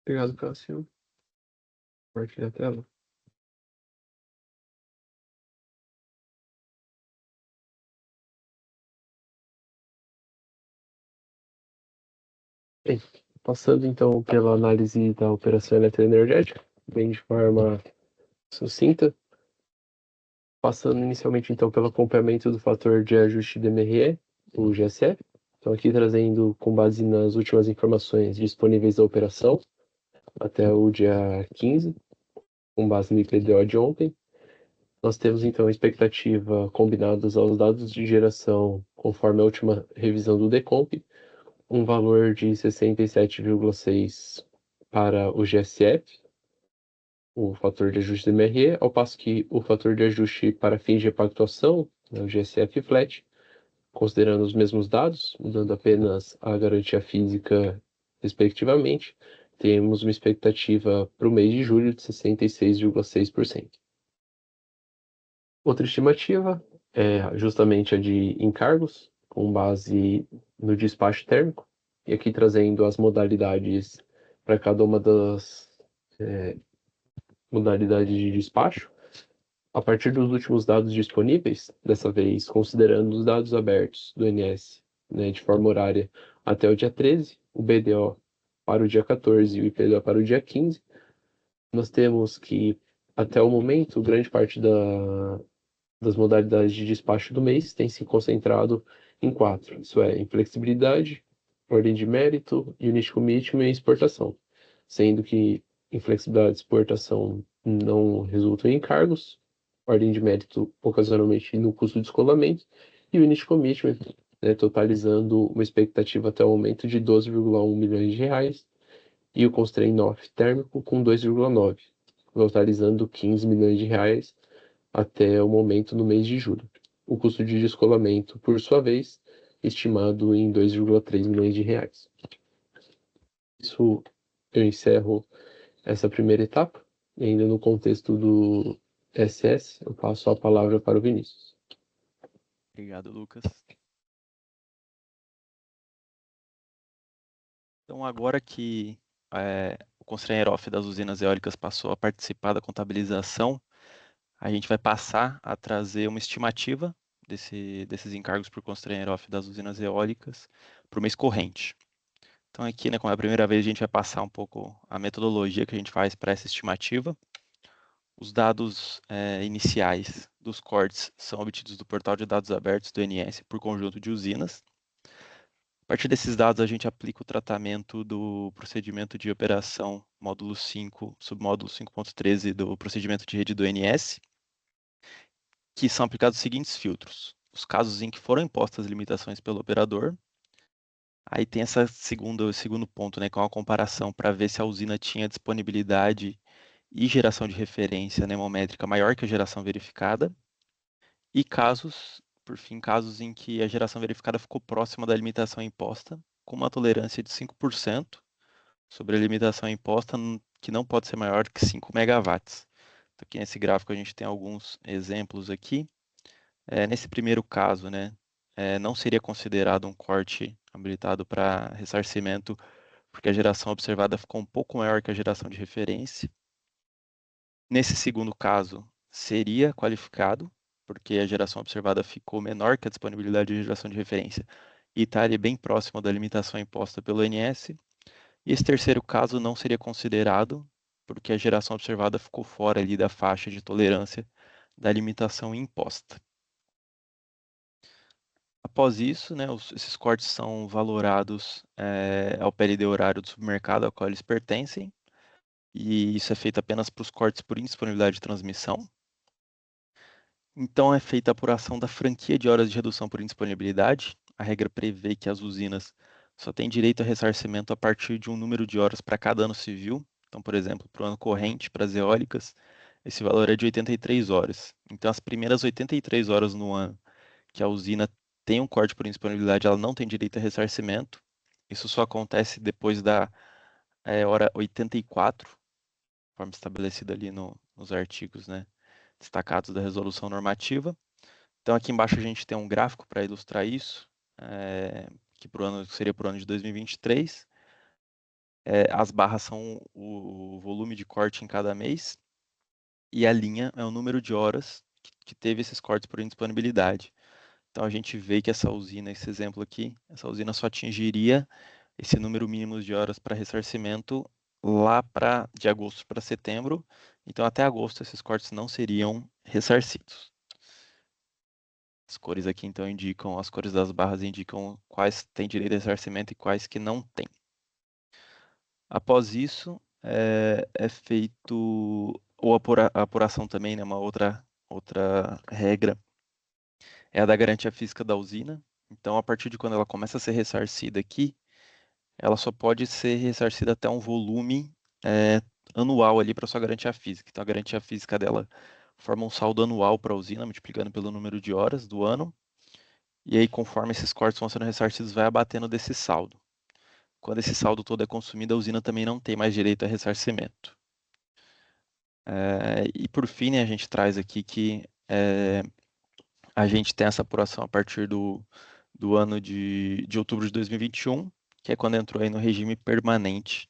Obrigado, Cássio. Compartilhar a tela. Bem, passando então pela análise da operação eletroenergética, bem de forma sucinta, passando inicialmente então pelo acompanhamento do fator de ajuste DMRE, o GSF. Então aqui trazendo com base nas últimas informações disponíveis da operação até o dia 15, com base no IPDO de ontem. Nós temos então a expectativa combinados aos dados de geração conforme a última revisão do Decomp, um valor de 67,6 para o GSF, o fator de ajuste do MRE, ao passo que o fator de ajuste para fins de repactuação, né, o GSF flat, considerando os mesmos dados, mudando apenas a garantia física respectivamente, temos uma expectativa para o mês de julho de 66,6%. Outra estimativa é justamente a de encargos, com base no despacho térmico, e aqui trazendo as modalidades para cada uma das modalidades de despacho, a partir dos últimos dados disponíveis, dessa vez considerando os dados abertos do INS, né, de forma horária até o dia 13, o BDO para o dia 14 e o IPDO para o dia 15, nós temos que, até o momento, grande parte das modalidades de despacho do mês tem se concentrado em 4, isso é, inflexibilidade, ordem de mérito, unit commitment e exportação, sendo que inflexibilidade e exportação não resultam em encargos, ordem de mérito ocasionalmente no custo de descolamento, e unit commitment, né, totalizando uma expectativa até o momento de 12,1 milhões de reais, e o constraint off térmico com 2,9, totalizando 15 milhões de reais até o momento no mês de julho. O custo de descolamento, por sua vez, estimado em 2,3 milhões de reais. Isso eu encerro essa primeira etapa, e ainda no contexto do SS, eu passo a palavra para o Vinícius. Obrigado, Lucas. Então, agora que o constraint off das usinas eólicas passou a participar da contabilização, a gente vai passar a trazer uma estimativa desses encargos por constraint off das usinas eólicas para o mês corrente. Então aqui, né, como é a primeira vez, a gente vai passar um pouco a metodologia que a gente faz para essa estimativa. Os dados iniciais dos cortes são obtidos do portal de dados abertos do INS por conjunto de usinas. A partir desses dados, a gente aplica o tratamento do procedimento de operação módulo 5, submódulo 5.13 do procedimento de rede do INS, que são aplicados os seguintes filtros. Os casos em que foram impostas limitações pelo operador. Aí tem esse segundo ponto, né, que é uma comparação para ver se a usina tinha disponibilidade e geração de referência anemométrica maior que a geração verificada. E casos, por fim, casos em que a geração verificada ficou próxima da limitação imposta, com uma tolerância de 5% sobre a limitação imposta, que não pode ser maior que 5 megawatts. Então, aqui nesse gráfico a gente tem alguns exemplos aqui. Nesse primeiro caso, né, não seria considerado um corte habilitado para ressarcimento, porque a geração observada ficou um pouco maior que a geração de referência. Nesse segundo caso, seria qualificado, porque a geração observada ficou menor que a disponibilidade de geração de referência e estaria bem próximo da limitação imposta pelo INS. E esse terceiro caso não seria considerado, porque a geração observada ficou fora ali da faixa de tolerância da limitação imposta. Após isso, né, esses cortes são valorados ao PLD horário do submercado ao qual eles pertencem, e isso é feito apenas para os cortes por indisponibilidade de transmissão. Então é feita a apuração da franquia de horas de redução por indisponibilidade. A regra prevê que as usinas só têm direito a ressarcimento a partir de um número de horas para cada ano civil. Então, por exemplo, para o ano corrente, para as eólicas, esse valor é de 83 horas. Então, as primeiras 83 horas no ano que a usina tem um corte por indisponibilidade, ela não tem direito a ressarcimento. Isso só acontece depois da hora 84, conforme estabelecido ali nos artigos, né, destacados da resolução normativa. Então, aqui embaixo a gente tem um gráfico para ilustrar isso, que seria para o ano de 2023. As barras são o volume de corte em cada mês, e a linha é o número de horas que teve esses cortes por indisponibilidade. Então a gente vê que essa usina, esse exemplo aqui, essa usina só atingiria esse número mínimo de horas para ressarcimento lá de agosto para setembro. Então até agosto esses cortes não seriam ressarcidos. As cores aqui então indicam, as cores das barras indicam quais têm direito a ressarcimento e quais que não têm. Após isso, é feito a apuração também, né, uma outra regra é a da garantia física da usina. Então, a partir de quando ela começa a ser ressarcida aqui, ela só pode ser ressarcida até um volume anual ali para sua garantia física. Então, a garantia física dela forma um saldo anual para a usina, multiplicando pelo número de horas do ano. E aí, conforme esses cortes vão sendo ressarcidos, vai abatendo desse saldo. Quando esse saldo todo é consumido, a usina também não tem mais direito a ressarcimento. E por fim, né, a gente traz aqui que a gente tem essa apuração a partir do ano de outubro de 2021, que é quando entrou aí no regime permanente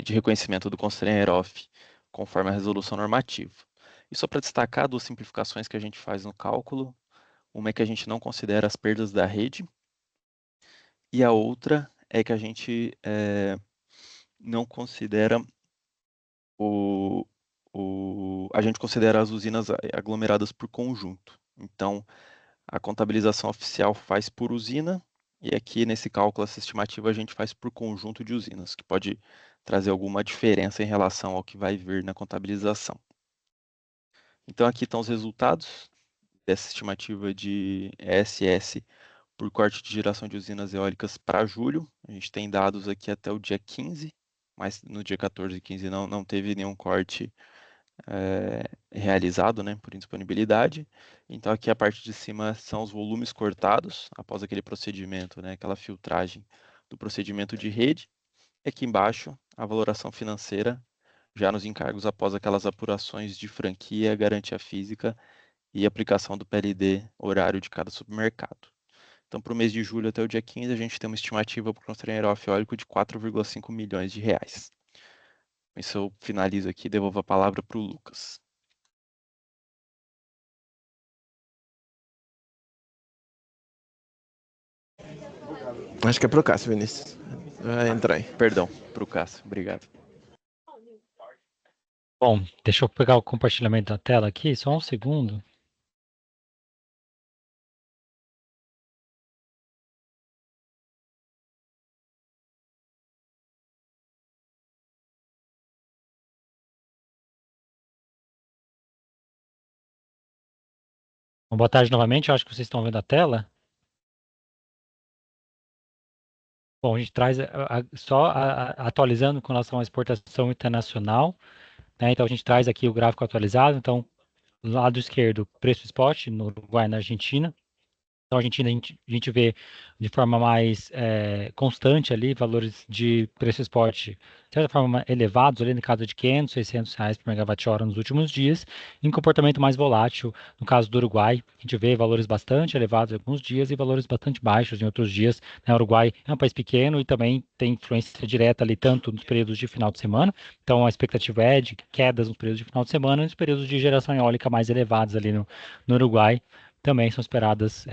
de reconhecimento do constraint off, conforme a resolução normativa. E só para destacar duas simplificações que a gente faz no cálculo, uma é que a gente não considera as perdas da rede, e a outra é que a gente não considera a gente considera as usinas aglomeradas por conjunto. Então, a contabilização oficial faz por usina, e aqui nesse cálculo, essa estimativa a gente faz por conjunto de usinas, que pode trazer alguma diferença em relação ao que vai vir na contabilização. Então, aqui estão os resultados dessa estimativa de ESS por corte de geração de usinas eólicas para julho. A gente tem dados aqui até o dia 15, mas no dia 14 e 15 não teve nenhum corte realizado, né, por indisponibilidade. Então aqui a parte de cima são os volumes cortados após aquele procedimento, né, aquela filtragem do procedimento de rede. E aqui embaixo a valoração financeira já nos encargos após aquelas apurações de franquia, garantia física e aplicação do PLD horário de cada supermercado. Então, para o mês de julho até o dia 15, a gente tem uma estimativa para o constraint off eólico de 4,5 milhões de reais. Com isso eu finalizo aqui e devolvo a palavra para o Lucas. Acho que é para o Cássio, Vinícius. Vai entrar aí. Perdão, para o Cássio. Obrigado. Bom, deixa eu pegar o compartilhamento da tela aqui, só um segundo. Bom, boa tarde novamente, eu acho que vocês estão vendo a tela. Bom, a gente traz atualizando com relação à exportação internacional, né? Então a gente traz aqui o gráfico atualizado. Então, do lado esquerdo, preço spot no Uruguai e na Argentina. Então, a Argentina, a gente vê de forma mais constante ali, valores de preço spot, de certa forma, elevados, ali no caso de 500, 600 reais por megawatt-hora nos últimos dias, em comportamento mais volátil, no caso do Uruguai, a gente vê valores bastante elevados em alguns dias e valores bastante baixos em outros dias, né? O Uruguai é um país pequeno e também tem influência direta ali, tanto nos períodos de final de semana, então a expectativa é de quedas nos períodos de final de semana e nos períodos de geração eólica mais elevados ali no Uruguai, também são esperadas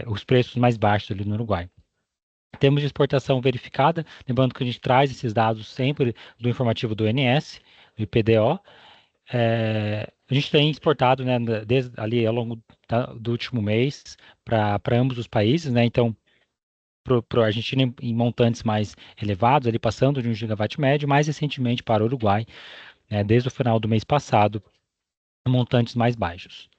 os preços mais baixos ali no Uruguai. Temos de exportação verificada, lembrando que a gente traz esses dados sempre do informativo do INS, do IPDO. A gente tem exportado, né, desde ali ao longo do último mês para ambos os países, né? Então, para a Argentina em montantes mais elevados, ali passando de 1 gigawatt médio, mais recentemente para o Uruguai, desde o final do mês passado, montantes mais baixos.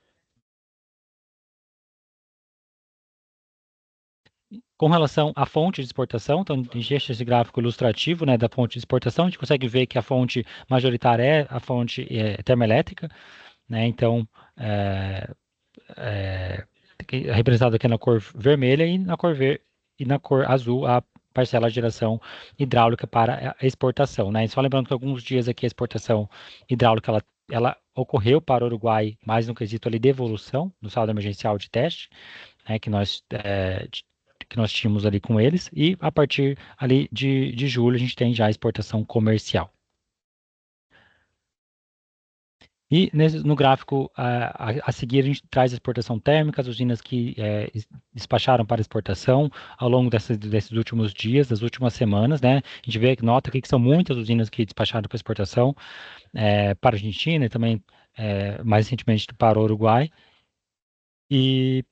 Com relação à fonte de exportação, então a gente deixa esse gráfico ilustrativo, né, da fonte de exportação, a gente consegue ver que a fonte majoritária é a fonte termoelétrica, né, então representado aqui na cor vermelha e na cor azul a parcela de geração hidráulica para a exportação, né? E só lembrando que alguns dias aqui a exportação hidráulica ela ocorreu para o Uruguai mais no quesito ali de devolução do saldo emergencial de teste, né, que nós tínhamos ali com eles, e a partir ali de julho a gente tem já a exportação comercial. E no gráfico a seguir a gente traz a exportação térmica, as usinas que despacharam para exportação ao longo desses últimos dias, das últimas semanas, né? A gente nota aqui que são muitas usinas que despacharam para exportação para a Argentina e também mais recentemente para o Uruguai. E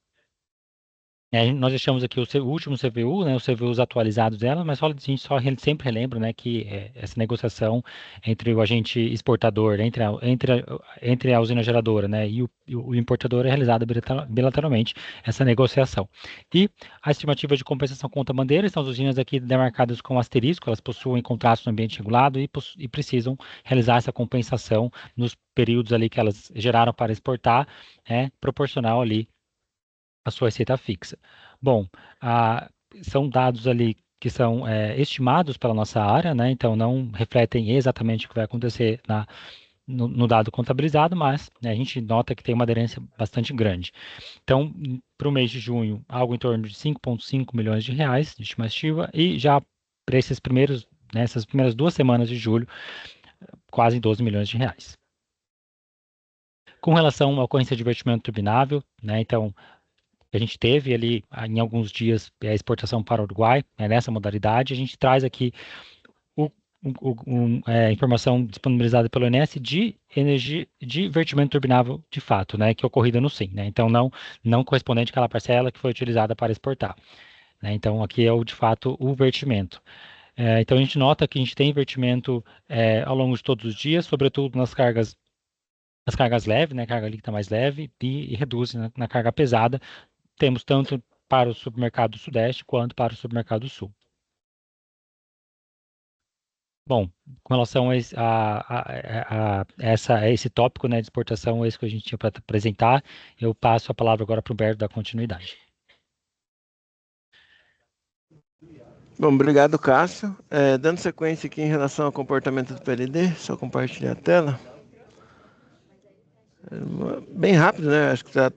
nós deixamos aqui o último CVU, né, os CVUs atualizados dela, mas a gente sempre relembra, né, que essa negociação entre o agente exportador, entre a usina geradora, né, e o importador é realizada bilateralmente, essa negociação. E a estimativa de compensação conta-bandeira, são as usinas aqui demarcadas com asterisco, elas possuem contratos no ambiente regulado e precisam realizar essa compensação nos períodos ali que elas geraram para exportar, proporcional ali a sua receita fixa. Bom, são dados ali que são estimados pela nossa área, né? Então não refletem exatamente o que vai acontecer no dado contabilizado, mas a gente nota que tem uma aderência bastante grande. Então, para o mês de junho, algo em torno de 5,5 milhões de reais de estimativa, e já para essas primeiras 2 semanas de julho, quase 12 milhões de reais. Com relação à ocorrência de divertimento turbinável, né? Então, a gente teve ali em alguns dias a exportação para o Uruguai, nessa modalidade. A gente traz aqui a informação disponibilizada pelo INS de energia de vertimento turbinável de fato, né, que é ocorrida no SIM, né? Então não correspondente àquela parcela que foi utilizada para exportar, né? Então aqui é de fato o vertimento. Então a gente nota que a gente tem vertimento ao longo de todos os dias, sobretudo nas cargas leves, né, carga líquida mais leve, e reduz na carga pesada. Temos tanto para o submercado sudeste quanto para o submercado sul. Bom, com relação a esse tópico, né, de exportação, esse que a gente tinha para apresentar, eu passo a palavra agora para o Humberto dar continuidade. Bom, obrigado, Cássio. Dando sequência aqui em relação ao comportamento do PLD, só compartilhar a tela. Bem rápido, né? Acho que está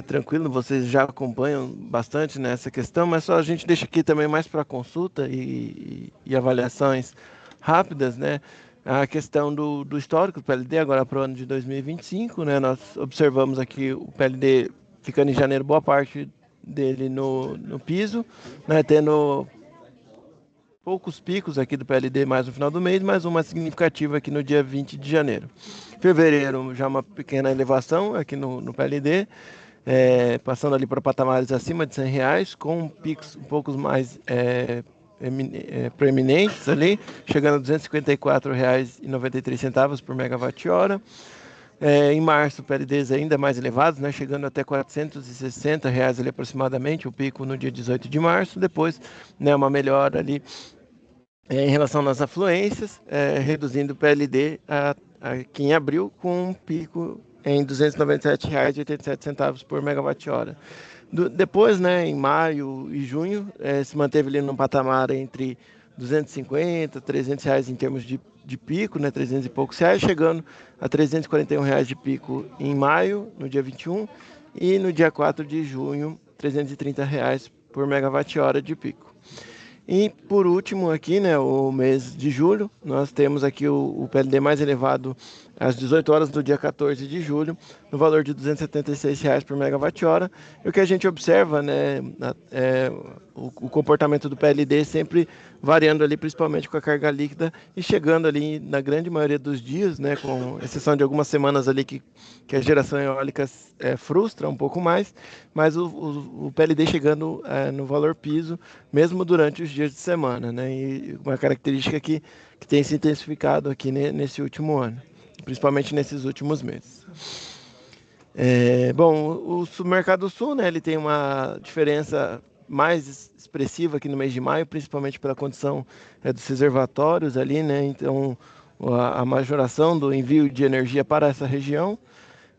tranquilo, vocês já acompanham bastante nessa questão, mas só a gente deixa aqui também mais para consulta e avaliações rápidas, né? A questão do histórico do PLD agora para o ano de 2025, né? Nós observamos aqui o PLD ficando em janeiro boa parte dele no piso, né, tendo poucos picos aqui do PLD mais no final do mês, mas uma significativa aqui no dia 20 de janeiro. Fevereiro, já uma pequena elevação aqui no PLD, passando ali para patamares acima de R$100, com picos um pouco mais proeminentes ali, chegando a R$254,93 por megawatt-hora. Em março, PLDs ainda mais elevados, né, chegando até R$460 ali aproximadamente, o pico no dia 18 de março. Depois, né, uma melhora ali em relação às afluências, reduzindo o PLD aqui em abril, com um pico em R$297,87 por megawatt-hora. Depois, né, em maio e junho, se manteve ali num patamar entre R$250, R$300 em termos de pico, né, 300 e poucos reais, chegando a R$341 de pico em maio, no dia 21, e no dia 4 de junho, R$330 por megawatt-hora de pico. E por último aqui, né, o mês de julho, nós temos aqui o PLD mais elevado às 18 horas do dia 14 de julho, no valor de R$276 por megawatt-hora. E o que a gente observa, né, o comportamento do PLD sempre variando ali, principalmente com a carga líquida, e chegando ali na grande maioria dos dias, né, com exceção de algumas semanas ali que a geração eólica frustra um pouco mais, mas o PLD chegando no valor piso, mesmo durante os dias de semana, né, e uma característica que tem se intensificado aqui nesse último ano, principalmente nesses últimos meses. Bom, o Mercado Sul, né, ele tem uma diferença mais expressiva aqui no mês de maio, principalmente pela condição dos reservatórios ali, né, então a majoração do envio de energia para essa região.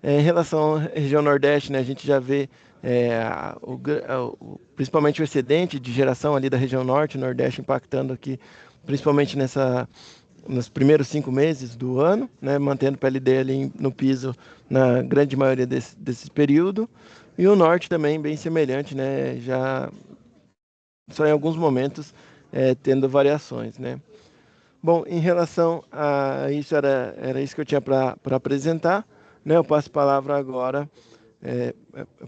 Em relação à região Nordeste, né, a gente já vê principalmente o excedente de geração ali da região Norte e Nordeste impactando aqui, principalmente nos primeiros 5 meses do ano, né, mantendo o PLD ali no piso na grande maioria desse período. E o Norte também bem semelhante, né, já só em alguns momentos tendo variações, né. Bom, em relação a isso, era isso que eu tinha para apresentar, né. Eu passo a palavra agora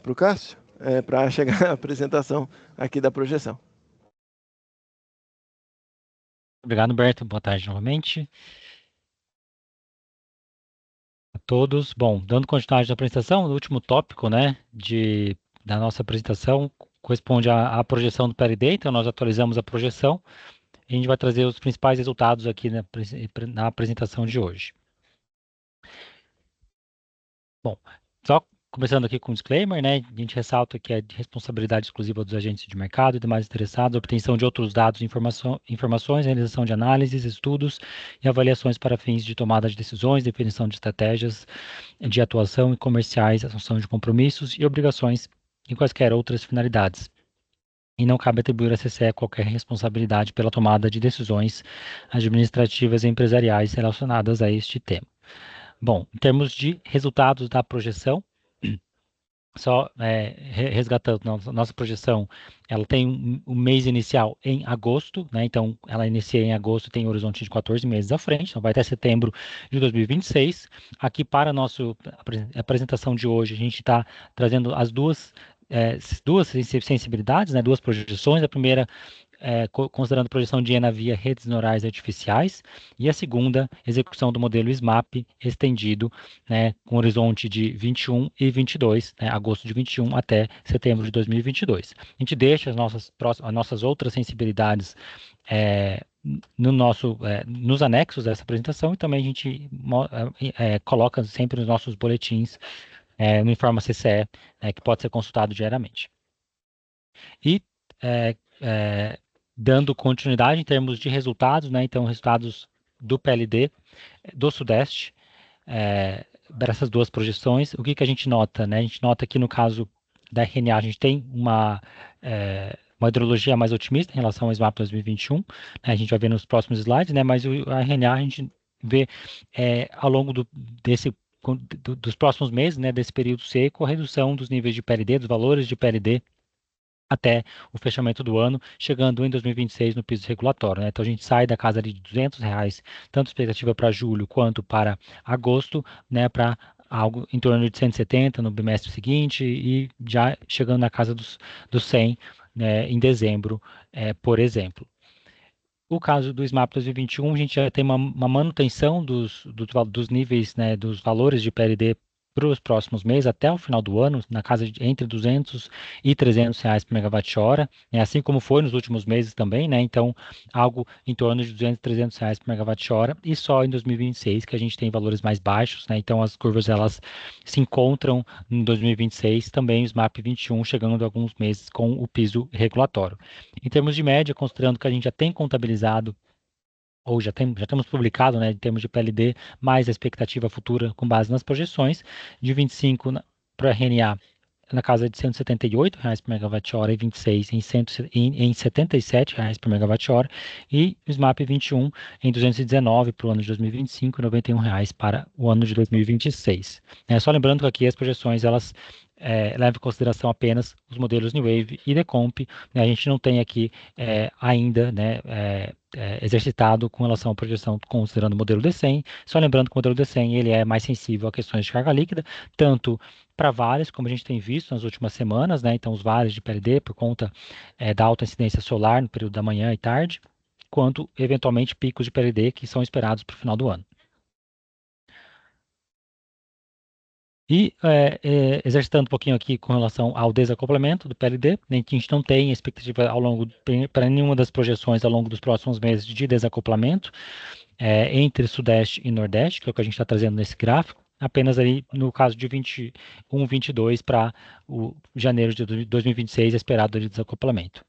para o Cássio, para chegar à apresentação aqui da projeção. Obrigado, Humberto. Boa tarde novamente a todos. Bom, dando continuidade à apresentação, o último tópico, né, da nossa apresentação corresponde à projeção do PLD, então nós atualizamos a projeção e a gente vai trazer os principais resultados aqui na apresentação de hoje. Bom, só começando aqui com um disclaimer, né, a gente ressalta que é de responsabilidade exclusiva dos agentes de mercado e demais interessados a obtenção de outros dados e informações, realização de análises, estudos e avaliações para fins de tomada de decisões, definição de estratégias de atuação e comerciais, assunção de compromissos e obrigações e quaisquer outras finalidades. E não cabe atribuir à CCE qualquer responsabilidade pela tomada de decisões administrativas e empresariais relacionadas a este tema. Bom, em termos de resultados da projeção, só resgatando nossa projeção, ela tem um mês inicial em agosto, né? Então ela inicia em agosto e tem um horizonte de 14 meses à frente, então vai até setembro de 2026. Aqui para a nossa apresentação de hoje, a gente está trazendo as duas sensibilidades, né? Duas projeções. A primeira considerando a projeção de ENA via redes neurais artificiais, e a segunda, execução do modelo SMAP estendido, né, com horizonte de 21 e 22, né, agosto de 21 até setembro de 2022. A gente deixa as nossas outras sensibilidades nos anexos dessa apresentação, e também a gente coloca sempre nos nossos boletins no Informa CCE, que pode ser consultado diariamente. E dando continuidade em termos de resultados, né? Então, resultados do PLD do Sudeste, dessas duas projeções, o que a gente nota, né? A gente nota que no caso da RNA, a gente tem uma hidrologia mais otimista em relação ao SMAP 2021, né? A gente vai ver nos próximos slides, né? Mas a RNA a gente vê ao longo dos próximos meses, né? Desse período seco, a redução dos níveis de PLD, dos valores de PLD, até o fechamento do ano, chegando em 2026 no piso regulatório, né? Então a gente sai da casa de R$200, tanto expectativa para julho quanto para agosto, né, para algo em torno de 170 no bimestre seguinte e já chegando na casa dos 100, né, em dezembro, por exemplo. O caso do SMAP 2021, a gente já tem uma manutenção dos níveis, né, dos valores de PLD para os próximos meses, até o final do ano, na casa de entre 200 e 300 reais por megawatt-hora, né, assim como foi nos últimos meses também, né, então algo em torno de 200, 300 reais por megawatt-hora, e só em 2026 que a gente tem valores mais baixos, né, então as curvas elas se encontram em 2026, também o SMAP 21 chegando a alguns meses com o piso regulatório. Em termos de média, considerando que a gente já tem contabilizado ou já temos publicado, né, em termos de PLD, mais a expectativa futura com base nas projeções, de 25 para a RNA na casa de R$ 178 por megawatt-hora e 26 em R$ 77 por megawatt-hora, e o SMAP 21 em 219 para o ano de 2025 e R$ 91 para o ano de 2026. Só lembrando que aqui as projeções elas levam em consideração apenas os modelos New Wave e Decomp, né? A gente não tem aqui ainda, né, exercitado com relação à projeção considerando o modelo D100, só lembrando que o modelo D100 ele é mais sensível a questões de carga líquida, tanto para vales, como a gente tem visto nas últimas semanas, né? Então os vales de PLD por conta da alta incidência solar no período da manhã e tarde, quanto eventualmente picos de PLD que são esperados para o final do ano. E exercitando um pouquinho aqui com relação ao desacoplamento do PLD, né, que a gente não tem expectativa para nenhuma das projeções ao longo dos próximos meses de desacoplamento entre Sudeste e Nordeste, que é o que a gente está trazendo nesse gráfico, apenas aí no caso de 21, 22 para o janeiro de 2026 esperado de desacoplamento.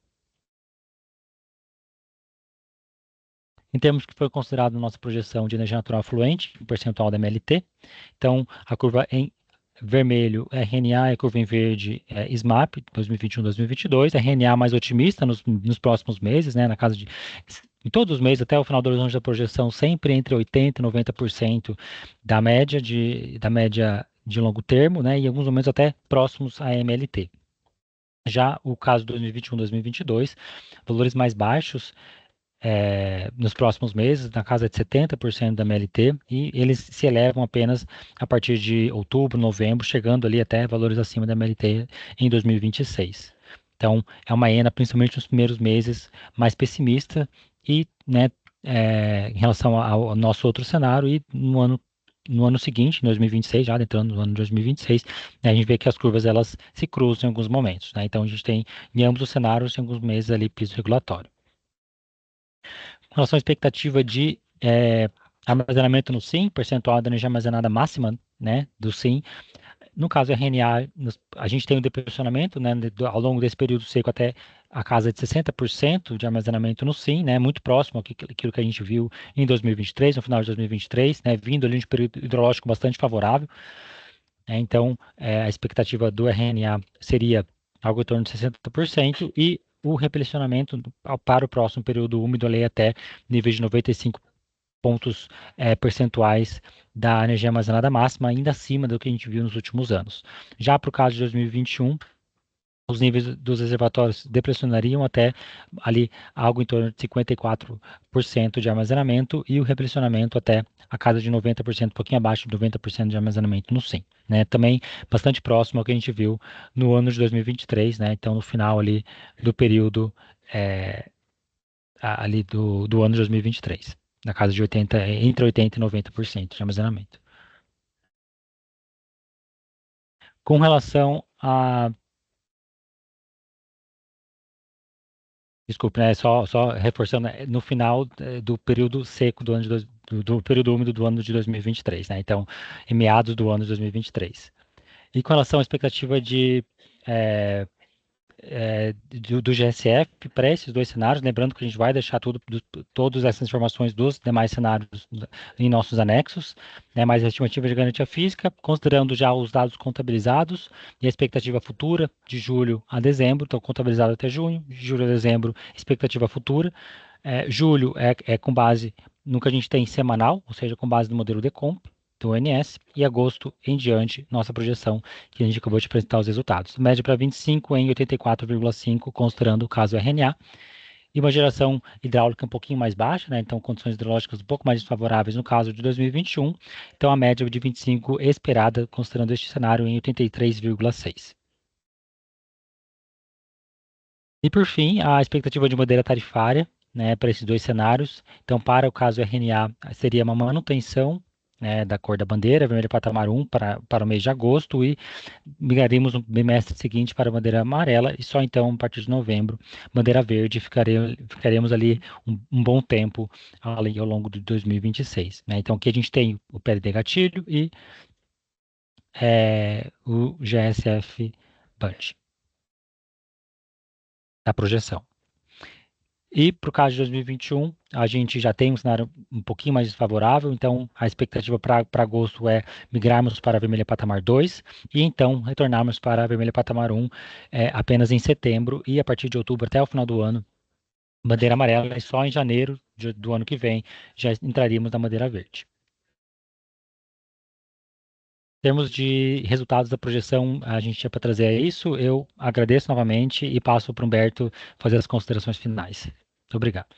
Em termos que foi considerado na nossa projeção de energia natural fluente, o percentual da MLT, então a curva em vermelho é RNA, a curva em verde é SMAP 2021-2022, RNA mais otimista nos próximos meses, né, na casa de em todos os meses, até o final do horizonte da projeção, sempre entre 80% e 90% da média de longo termo, né, e em alguns momentos até próximos à MLT. Já o caso 2021-2022, valores mais baixos nos próximos meses, na casa de 70% da MLT, e eles se elevam apenas a partir de outubro, novembro, chegando ali até valores acima da MLT em 2026. Então, é uma ENA, principalmente nos primeiros meses, mais pessimista, e né, em relação ao nosso outro cenário, e no ano seguinte, em 2026, já entrando no ano de 2026, né, a gente vê que as curvas elas se cruzam em alguns momentos, né? Então, a gente tem em ambos os cenários, em alguns meses ali, piso regulatório. Com relação à expectativa de armazenamento no SIM, percentual da energia armazenada máxima, né, do SIM, no caso RNA, a gente tem um depressionamento, né, ao longo desse período seco até a casa de 60% de armazenamento no SIM, né, muito próximo àquilo que a gente viu em 2023, no final de 2023, né, vindo ali de um período hidrológico bastante favorável. Então, a expectativa do RNA seria algo em torno de 60%, e o replecionamento para o próximo período úmido ali até níveis de 95 pontos percentuais da energia armazenada máxima, ainda acima do que a gente viu nos últimos anos. Já para o caso de 2021, os níveis dos reservatórios depressionariam até ali algo em torno de 54% de armazenamento, e o replecionamento até a casa de 90%, um pouquinho abaixo de 90% de armazenamento no SIM, né? Também bastante próximo ao que a gente viu no ano de 2023, né? Então, no final ali do período ali do ano de 2023, na casa de entre 80% e 90% de armazenamento. Com relação a Desculpe, né? Só reforçando, no final do período seco do ano do período úmido do ano de 2023, né? Então, em meados do ano de 2023. E com relação à expectativa do GSF para esses dois cenários, lembrando que a gente vai deixar todas essas informações dos demais cenários em nossos anexos, né, mais a estimativa de garantia física, considerando já os dados contabilizados e a expectativa futura de julho a dezembro, então contabilizado até junho, de julho a dezembro, expectativa futura. Julho é com base no que a gente tem semanal, ou seja, com base no modelo Decomp, do ONS, e agosto em diante, nossa projeção, que a gente acabou de apresentar os resultados. Média para 25 em 84,5, considerando o caso RNA. e uma geração hidráulica um pouquinho mais baixa, né? Então condições hidrológicas um pouco mais desfavoráveis no caso de 2021. Então a média de 25 esperada, considerando este cenário, em 83,6. E por fim, a expectativa de bandeira tarifária, né, para esses dois cenários. Então, para o caso RNA, seria uma manutenção, né, da cor da bandeira, vermelho patamar 1 para o mês de agosto, e migraríamos no bimestre seguinte para a bandeira amarela, e só então, a partir de novembro, bandeira verde, ficaremos ali um bom tempo ali ao longo de 2026. Né? Então, aqui a gente tem o PLD gatilho e o GSF Bunch, a projeção. E para o caso de 2021, a gente já tem um cenário um pouquinho mais desfavorável, então a expectativa para agosto é migrarmos para a vermelha patamar 2 e então retornarmos para a vermelha patamar 1 apenas em setembro e a partir de outubro até o final do ano, bandeira amarela, e só em janeiro do ano que vem já entraríamos na bandeira verde. Em termos de resultados da projeção, a gente tinha para trazer isso. Eu agradeço novamente e passo para o Humberto fazer as considerações finais. Muito obrigado.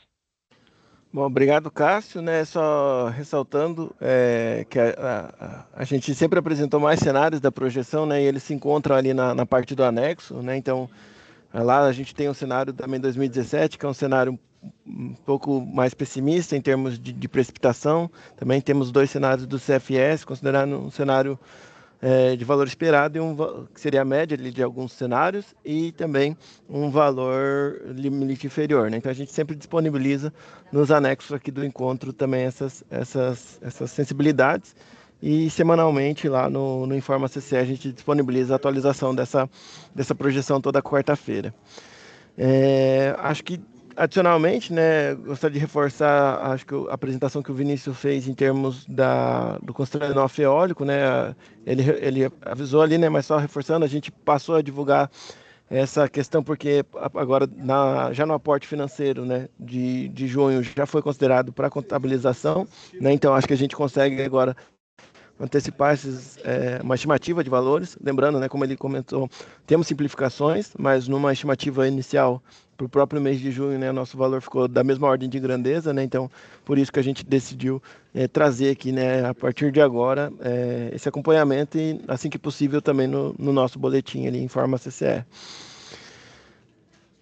Bom, obrigado, Cássio, né? Só ressaltando que a gente sempre apresentou mais cenários da projeção, né? E eles se encontram ali na parte do anexo, né? Então, lá a gente tem um cenário também 2017, que é um cenário um pouco mais pessimista em termos de precipitação. Também temos dois cenários do CFS, considerando um cenário de valor esperado, que seria a média ali de alguns cenários, e também um valor limite inferior. Né? Então a gente sempre disponibiliza nos anexos aqui do encontro também essas sensibilidades, e semanalmente lá no Informa CCE a gente disponibiliza a atualização dessa projeção toda quarta-feira. Acho que adicionalmente, né, gostaria de reforçar, acho que a apresentação que o Vinícius fez em termos do considerando off eólico, né, ele avisou ali, né, mas só reforçando, a gente passou a divulgar essa questão porque agora já no aporte financeiro, né, de junho já foi considerado para contabilização, né, então acho que a gente consegue agora antecipar uma estimativa de valores, lembrando, né, como ele comentou, temos simplificações, mas numa estimativa inicial para o próprio mês de junho, né, nosso valor ficou da mesma ordem de grandeza, né, então por isso que a gente decidiu trazer aqui, né, a partir de agora, esse acompanhamento e assim que possível também no nosso boletim ali, Informa CCE.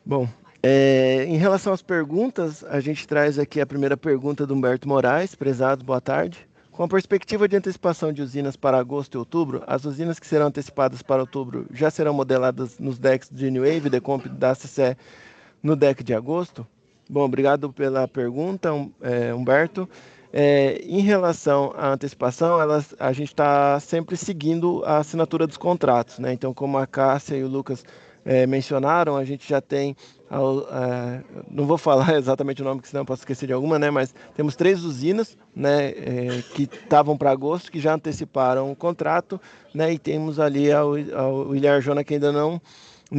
Bom, em relação às perguntas, a gente traz aqui a primeira pergunta do Humberto Moraes. Prezados, boa tarde. Com a perspectiva de antecipação de usinas para agosto e outubro, as usinas que serão antecipadas para outubro já serão modeladas nos decks de New Wave, Decomp da CCE no deck de agosto? Bom, obrigado pela pergunta, Humberto. Em relação à antecipação, a gente está sempre seguindo a assinatura dos contratos, né? Então, como a Cássia e o Lucas mencionaram, a gente já tem, não vou falar exatamente o nome, que senão eu posso esquecer de alguma, né? Mas temos 3 usinas, né, que estavam para agosto, que já anteciparam o contrato, né? E temos ali a Ilha Arjona, que ainda não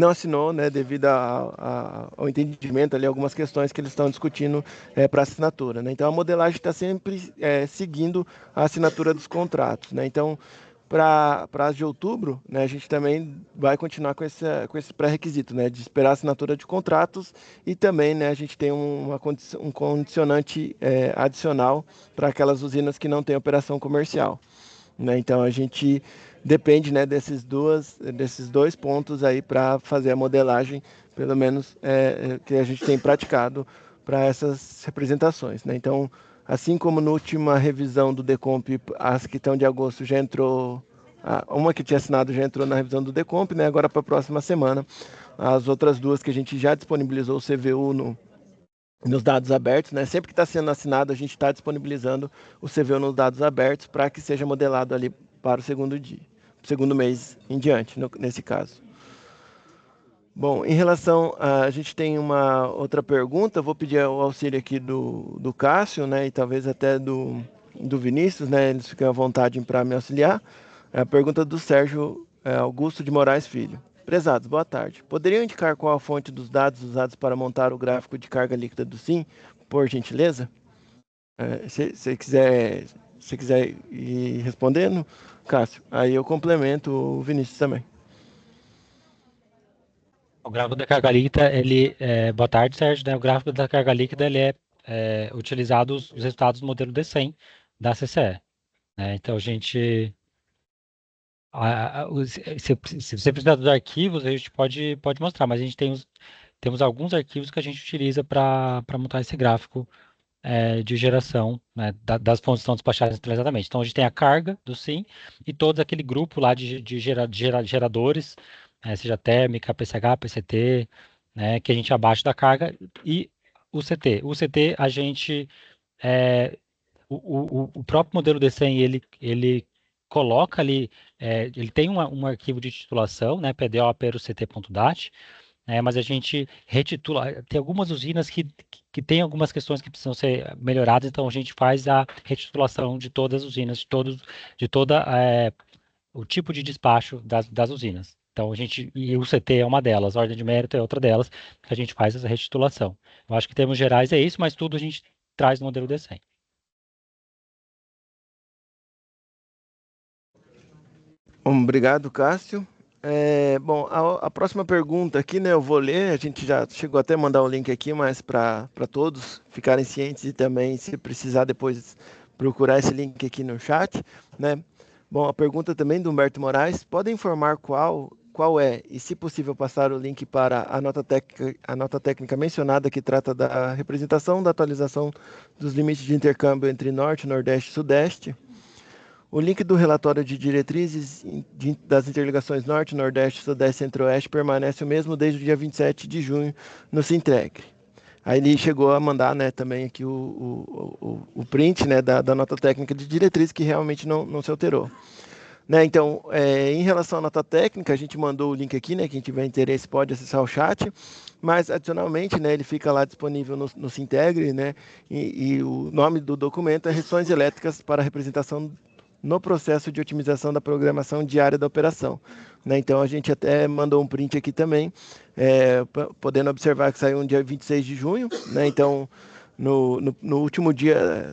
assinou, né, devido ao entendimento ali, algumas questões que eles estão discutindo para assinatura, né? Então a modelagem está sempre seguindo a assinatura dos contratos, né? Então para as de outubro, né, a gente também vai continuar com esse pré-requisito, né, de esperar a assinatura de contratos, e também, né, a gente tem um condicionante adicional para aquelas usinas que não têm operação comercial, né? Então a gente depende, né, desses dois pontos aí para fazer a modelagem, pelo menos que a gente tem praticado para essas representações, né? Então, assim como na última revisão do Decomp, as que estão de agosto já entrou, uma que tinha assinado já entrou na revisão do Decomp, né? Agora para a próxima semana, as outras duas que a gente já disponibilizou o CVU nos dados abertos, né? Sempre que está sendo assinado, a gente está disponibilizando o CVU nos dados abertos para que seja modelado ali para o segundo mês em diante, nesse caso. Bom, em relação a gente tem uma outra pergunta, vou pedir o auxílio aqui do Cássio, né, e talvez até do Vinícius, né, eles ficam à vontade para me auxiliar. É a pergunta do Sérgio Augusto de Moraes Filho. Prezados, boa tarde. Poderiam indicar qual a fonte dos dados usados para montar o gráfico de carga líquida do SIM, por gentileza? Se quiser ir respondendo, Cássio, aí eu complemento o Vinícius também. O gráfico da carga líquida, boa tarde, Sérgio, né? O gráfico da carga líquida, ele é utilizado os resultados do modelo D100 da CCE, né? Então, a gente, se você precisar dos arquivos, a gente pode mostrar, mas a gente temos alguns arquivos que a gente utiliza para montar esse gráfico de geração, né, das fontes que estão despachadas centralizadamente. Então, a gente tem a carga do SIM e todo aquele grupo lá de geradores, seja térmica, PCH, PCT, né, que a gente abaixa da carga, e o CT. O CT, a gente... o próprio modelo D100, ele coloca ali, ele tem um arquivo de titulação, né, pdo.ct.dat, mas a gente retitula. Tem algumas usinas que tem algumas questões que precisam ser melhoradas, então a gente faz a retitulação de todas as usinas, de toda o tipo de despacho das usinas. Então e o CT é uma delas, a ordem de mérito é outra delas, que a gente faz essa retitulação. Eu acho que em termos gerais é isso, mas tudo a gente traz no modelo D100. Bom, obrigado, Cássio. Bom, a próxima pergunta aqui, né, eu vou ler, a gente já chegou até a mandar o link aqui, mas para todos ficarem cientes e também, se precisar depois procurar esse link aqui no chat, né? Bom, a pergunta também do Humberto Moraes, pode informar qual é, e se possível passar o link para a nota técnica mencionada que trata da representação da atualização dos limites de intercâmbio entre Norte, Nordeste e Sudeste? O link do relatório de diretrizes das interligações Norte, Nordeste, Sudeste, Centro-Oeste permanece o mesmo desde o dia 27 de junho no Sinteg. Aí ele chegou a mandar, né, também aqui o print, né, da nota técnica de diretriz, que realmente não se alterou. Né, então, em relação à nota técnica, a gente mandou o link aqui, né, quem tiver interesse pode acessar o chat, mas adicionalmente, né, ele fica lá disponível no Sintegre, né, e o nome do documento é Restrições Elétricas para Representação no processo de otimização da programação diária da operação. Né? Então, a gente até mandou um print aqui também, podendo observar que saiu no dia 26 de junho. Né? Então, no último dia,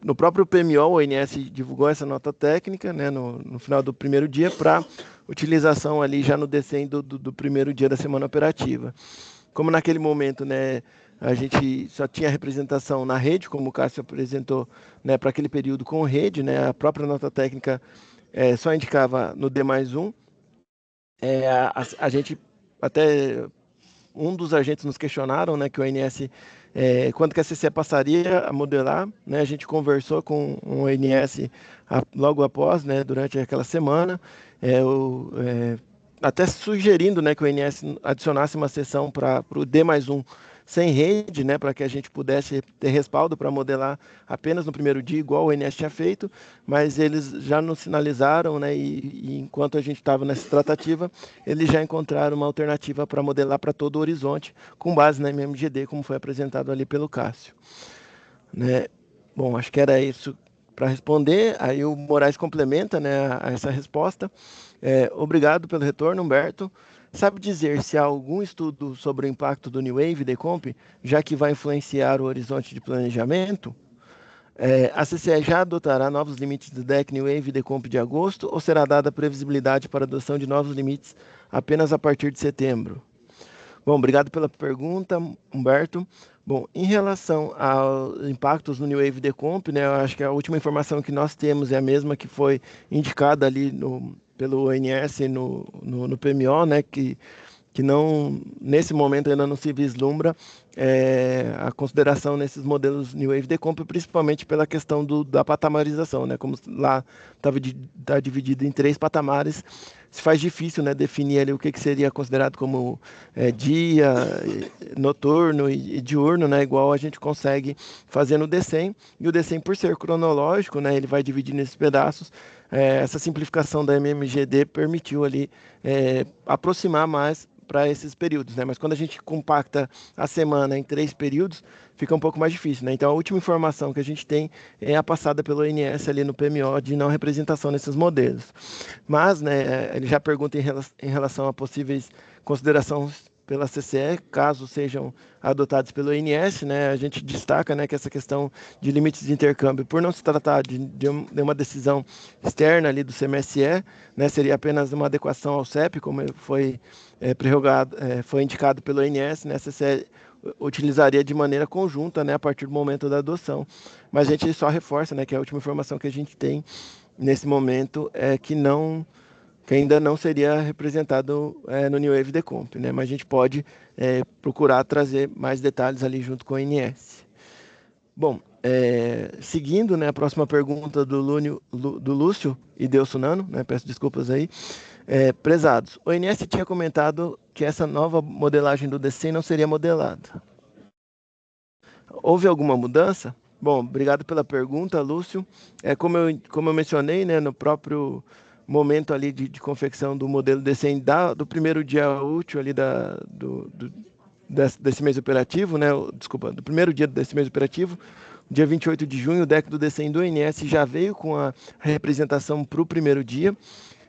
no próprio PMO, o ONS divulgou essa nota técnica, né? no final do primeiro dia, para utilização ali já no D100 do primeiro dia da semana operativa. Como naquele momento, né, a gente só tinha representação na rede, como o Cássio apresentou, né, para aquele período com rede, né, a própria nota técnica só indicava no D+1. A gente, até um dos agentes nos questionaram, né, que o ONS, quando que a CCE passaria a modelar, né, a gente conversou com o ONS logo após, né, durante aquela semana, até sugerindo, né, que o ONS adicionasse uma seção para o D+1 sem rede, né, para que a gente pudesse ter respaldo para modelar apenas no primeiro dia, igual o ONS tinha feito, mas eles já nos sinalizaram, né, e enquanto a gente estava nessa tratativa, eles já encontraram uma alternativa para modelar para todo o horizonte, com base na MMGD, como foi apresentado ali pelo Cássio. Né? Bom, acho que era isso para responder, aí o Moraes complementa, né, a essa resposta. Obrigado pelo retorno, Humberto. Sabe dizer se há algum estudo sobre o impacto do New Wave Decomp, já que vai influenciar o horizonte de planejamento? A CCE já adotará novos limites do DEC New Wave Decomp de agosto ou será dada previsibilidade para a adoção de novos limites apenas a partir de setembro? Bom, obrigado pela pergunta, Humberto. Bom, em relação aos impactos no New Wave Decomp, né, eu acho que a última informação que nós temos é a mesma que foi indicada ali pelo ONS no PMO, né, que não, nesse momento ainda não se vislumbra a consideração nesses modelos New Wave Decomp, principalmente pela questão da patamarização, né, como lá está dividido em 3 patamares, se faz difícil, né, definir ali o que seria considerado como dia, noturno e diurno, né, igual a gente consegue fazer no D100, e o D100, por ser cronológico, né, ele vai dividir nesses pedaços. Essa simplificação da MMGD permitiu ali aproximar mais para esses períodos, né? Mas quando a gente compacta a semana em 3 períodos, fica um pouco mais difícil, né? Então a última informação que a gente tem é a passada pelo ONS ali no PMO de não representação nesses modelos. Mas, né, ele já pergunta em relação a possíveis considerações pela CCE, caso sejam adotados pelo ONS, né? A gente destaca, né, que essa questão de limites de intercâmbio, por não se tratar de uma decisão externa ali do CMSE, né, seria apenas uma adequação ao CEP, como foi foi indicado pelo ONS, né? A CCE utilizaria de maneira conjunta, né, a partir do momento da adoção. Mas a gente só reforça, né, que a última informação que a gente tem nesse momento é que ainda não seria representado no New Wave Decomp, né? Mas a gente pode procurar trazer mais detalhes ali junto com o ONS. Bom, seguindo, né, a próxima pergunta do Lúcio e Delso Nano, né, peço desculpas aí. Prezados, o ONS tinha comentado que essa nova modelagem do DCEM não seria modelada. Houve alguma mudança? Bom, obrigado pela pergunta, Lúcio. Como eu mencionei, né, no próprio momento ali de confecção do modelo DCEM do primeiro dia útil ali desse mês operativo, né, desculpa, do primeiro dia desse mês operativo, dia 28 de junho, o deck do DCEM do ONS já veio com a representação para o primeiro dia.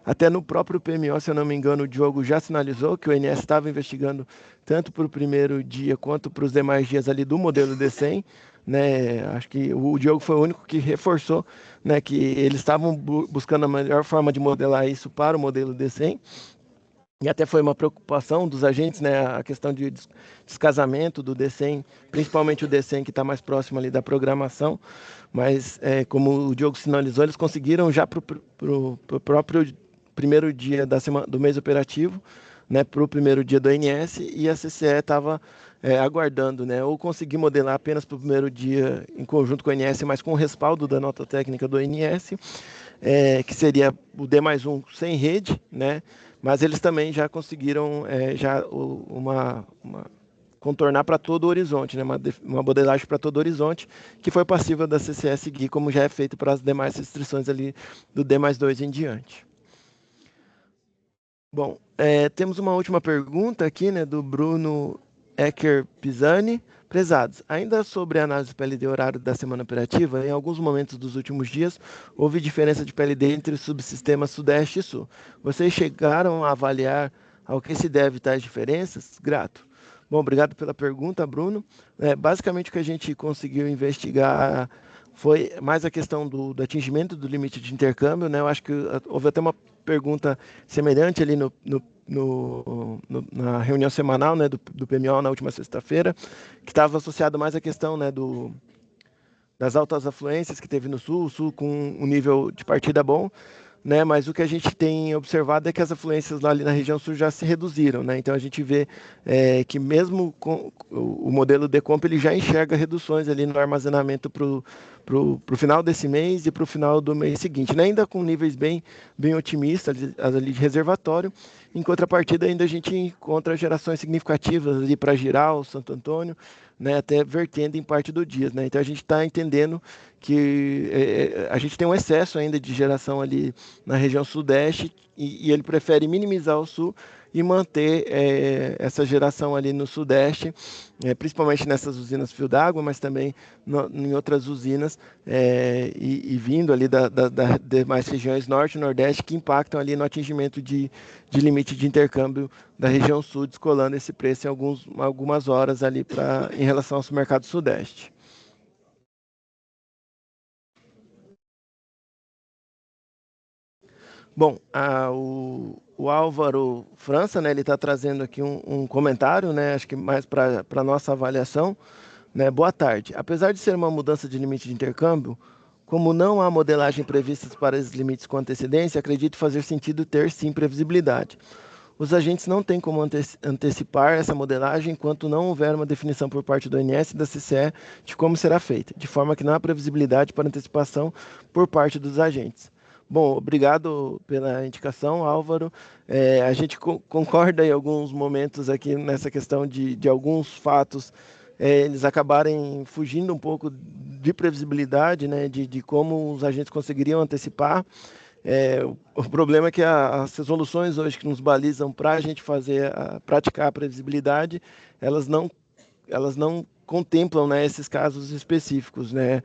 Até no próprio PMO, se eu não me engano, o Diogo já sinalizou que o ONS estava investigando tanto para o primeiro dia quanto para os demais dias ali do modelo DCEM, né? Acho que o Diogo foi o único que reforçou, né, que eles estavam buscando a melhor forma de modelar isso para o modelo DCEM. E até foi uma preocupação dos agentes, né, a questão de descasamento do DCEM, principalmente o DCEM que está mais próximo ali da programação. Mas, como o Diogo sinalizou, eles conseguiram já para o próprio primeiro dia do mês operativo, né, para o primeiro dia do ONS, e a CCE estava aguardando, né, ou conseguir modelar apenas para o primeiro dia em conjunto com o ONS, mas com o respaldo da nota técnica do ONS, que seria o D+1 sem rede, né, mas eles também já conseguiram contornar para todo o horizonte, né, uma modelagem para todo o horizonte, que foi passível da CCE seguir, como já é feito para as demais restrições ali do D+2 em diante. Bom, temos uma última pergunta aqui, né, do Bruno Ecker Pisani. Prezados, ainda sobre a análise PLD horário da semana operativa, em alguns momentos dos últimos dias, houve diferença de PLD entre os subsistemas Sudeste e Sul. Vocês chegaram a avaliar ao que se deve tais diferenças? Grato. Bom, obrigado pela pergunta, Bruno. Basicamente, o que a gente conseguiu investigar foi mais a questão do atingimento do limite de intercâmbio, né? Eu acho que houve até uma pergunta semelhante ali na reunião semanal, né, do PMO na última sexta-feira, que estava associado mais à questão, né, das altas afluências que teve no Sul, o Sul com um nível de partida bom, né, mas o que a gente tem observado é que as afluências lá ali na região sul já se reduziram, né, então a gente vê que mesmo com o modelo Decomp, ele já enxerga reduções ali no armazenamento para o final desse mês e para o final do mês seguinte, né, ainda com níveis bem otimistas ali de reservatório. Em contrapartida, ainda a gente encontra gerações significativas ali para Giral, Santo Antônio, né, até vertendo em parte do dia, né? Então a gente está entendendo que a gente tem um excesso ainda de geração ali na região sudeste e ele prefere minimizar o sul e manter essa geração ali no sudeste, principalmente nessas usinas fio d'água, mas também em outras usinas e vindo ali das demais regiões norte e nordeste que impactam ali no atingimento de limite de intercâmbio da região sul, descolando esse preço em algumas horas ali em relação ao mercado sudeste. Bom, o Álvaro França, né, ele está trazendo aqui um comentário, né, acho que mais para a nossa avaliação. Né, boa tarde. Apesar de ser uma mudança de limite de intercâmbio, como não há modelagem prevista para esses limites com antecedência, acredito fazer sentido ter sim previsibilidade. Os agentes não têm como antecipar essa modelagem enquanto não houver uma definição por parte do ONS e da CCE de como será feita, de forma que não há previsibilidade para antecipação por parte dos agentes. Bom, obrigado pela indicação, Álvaro. A gente concorda em alguns momentos aqui nessa questão de alguns fatos eles acabarem fugindo um pouco de previsibilidade, né, de como os agentes conseguiriam antecipar. O problema é que as resoluções hoje que nos balizam para a gente praticar a previsibilidade, elas não contemplam, né, esses casos específicos, né.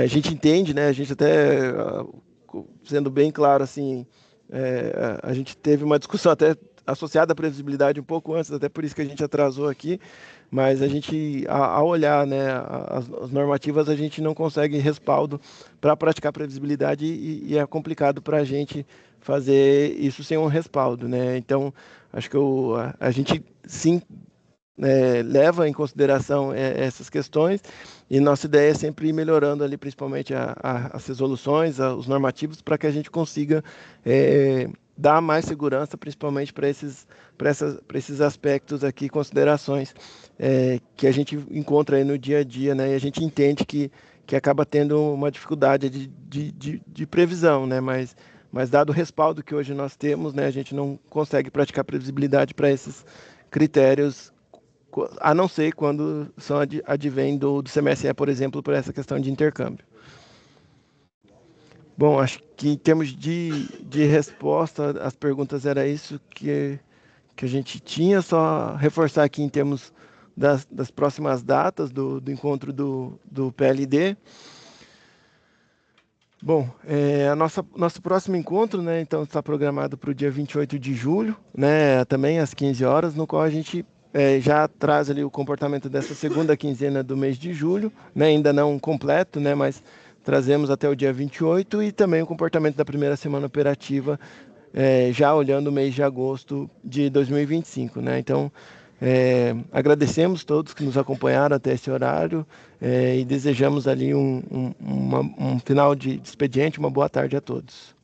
A gente entende, né, a gente até, sendo bem claro, assim, a gente teve uma discussão até associada à previsibilidade um pouco antes, até por isso que a gente atrasou aqui, mas a gente, ao olhar, né, as normativas, a gente não consegue respaldo para praticar previsibilidade e é complicado para a gente fazer isso sem um respaldo, né? Então, acho que a gente sim leva em consideração essas questões e nossa ideia é sempre ir melhorando ali, principalmente as resoluções, os normativos, para que a gente consiga dar mais segurança, principalmente para esses aspectos aqui, considerações que a gente encontra aí no dia a dia, né? E a gente entende que acaba tendo uma dificuldade de previsão, né? Mas dado o respaldo que hoje nós temos, né, a gente não consegue praticar previsibilidade para esses critérios, a não ser quando advém do CMSE, por exemplo, por essa questão de intercâmbio. Bom, acho que em termos de resposta às perguntas era isso que a gente tinha, só reforçar aqui em termos das próximas datas do encontro do PLD. Bom, nosso próximo encontro, né, então está programado para o dia 28 de julho, né, também às 15 horas, no qual a gente já traz ali o comportamento dessa segunda quinzena do mês de julho, né, ainda não completo, né, mas trazemos até o dia 28 e também o comportamento da primeira semana operativa, já olhando o mês de agosto de 2025, né, então agradecemos todos que nos acompanharam até esse horário e desejamos ali um final de expediente, uma boa tarde a todos.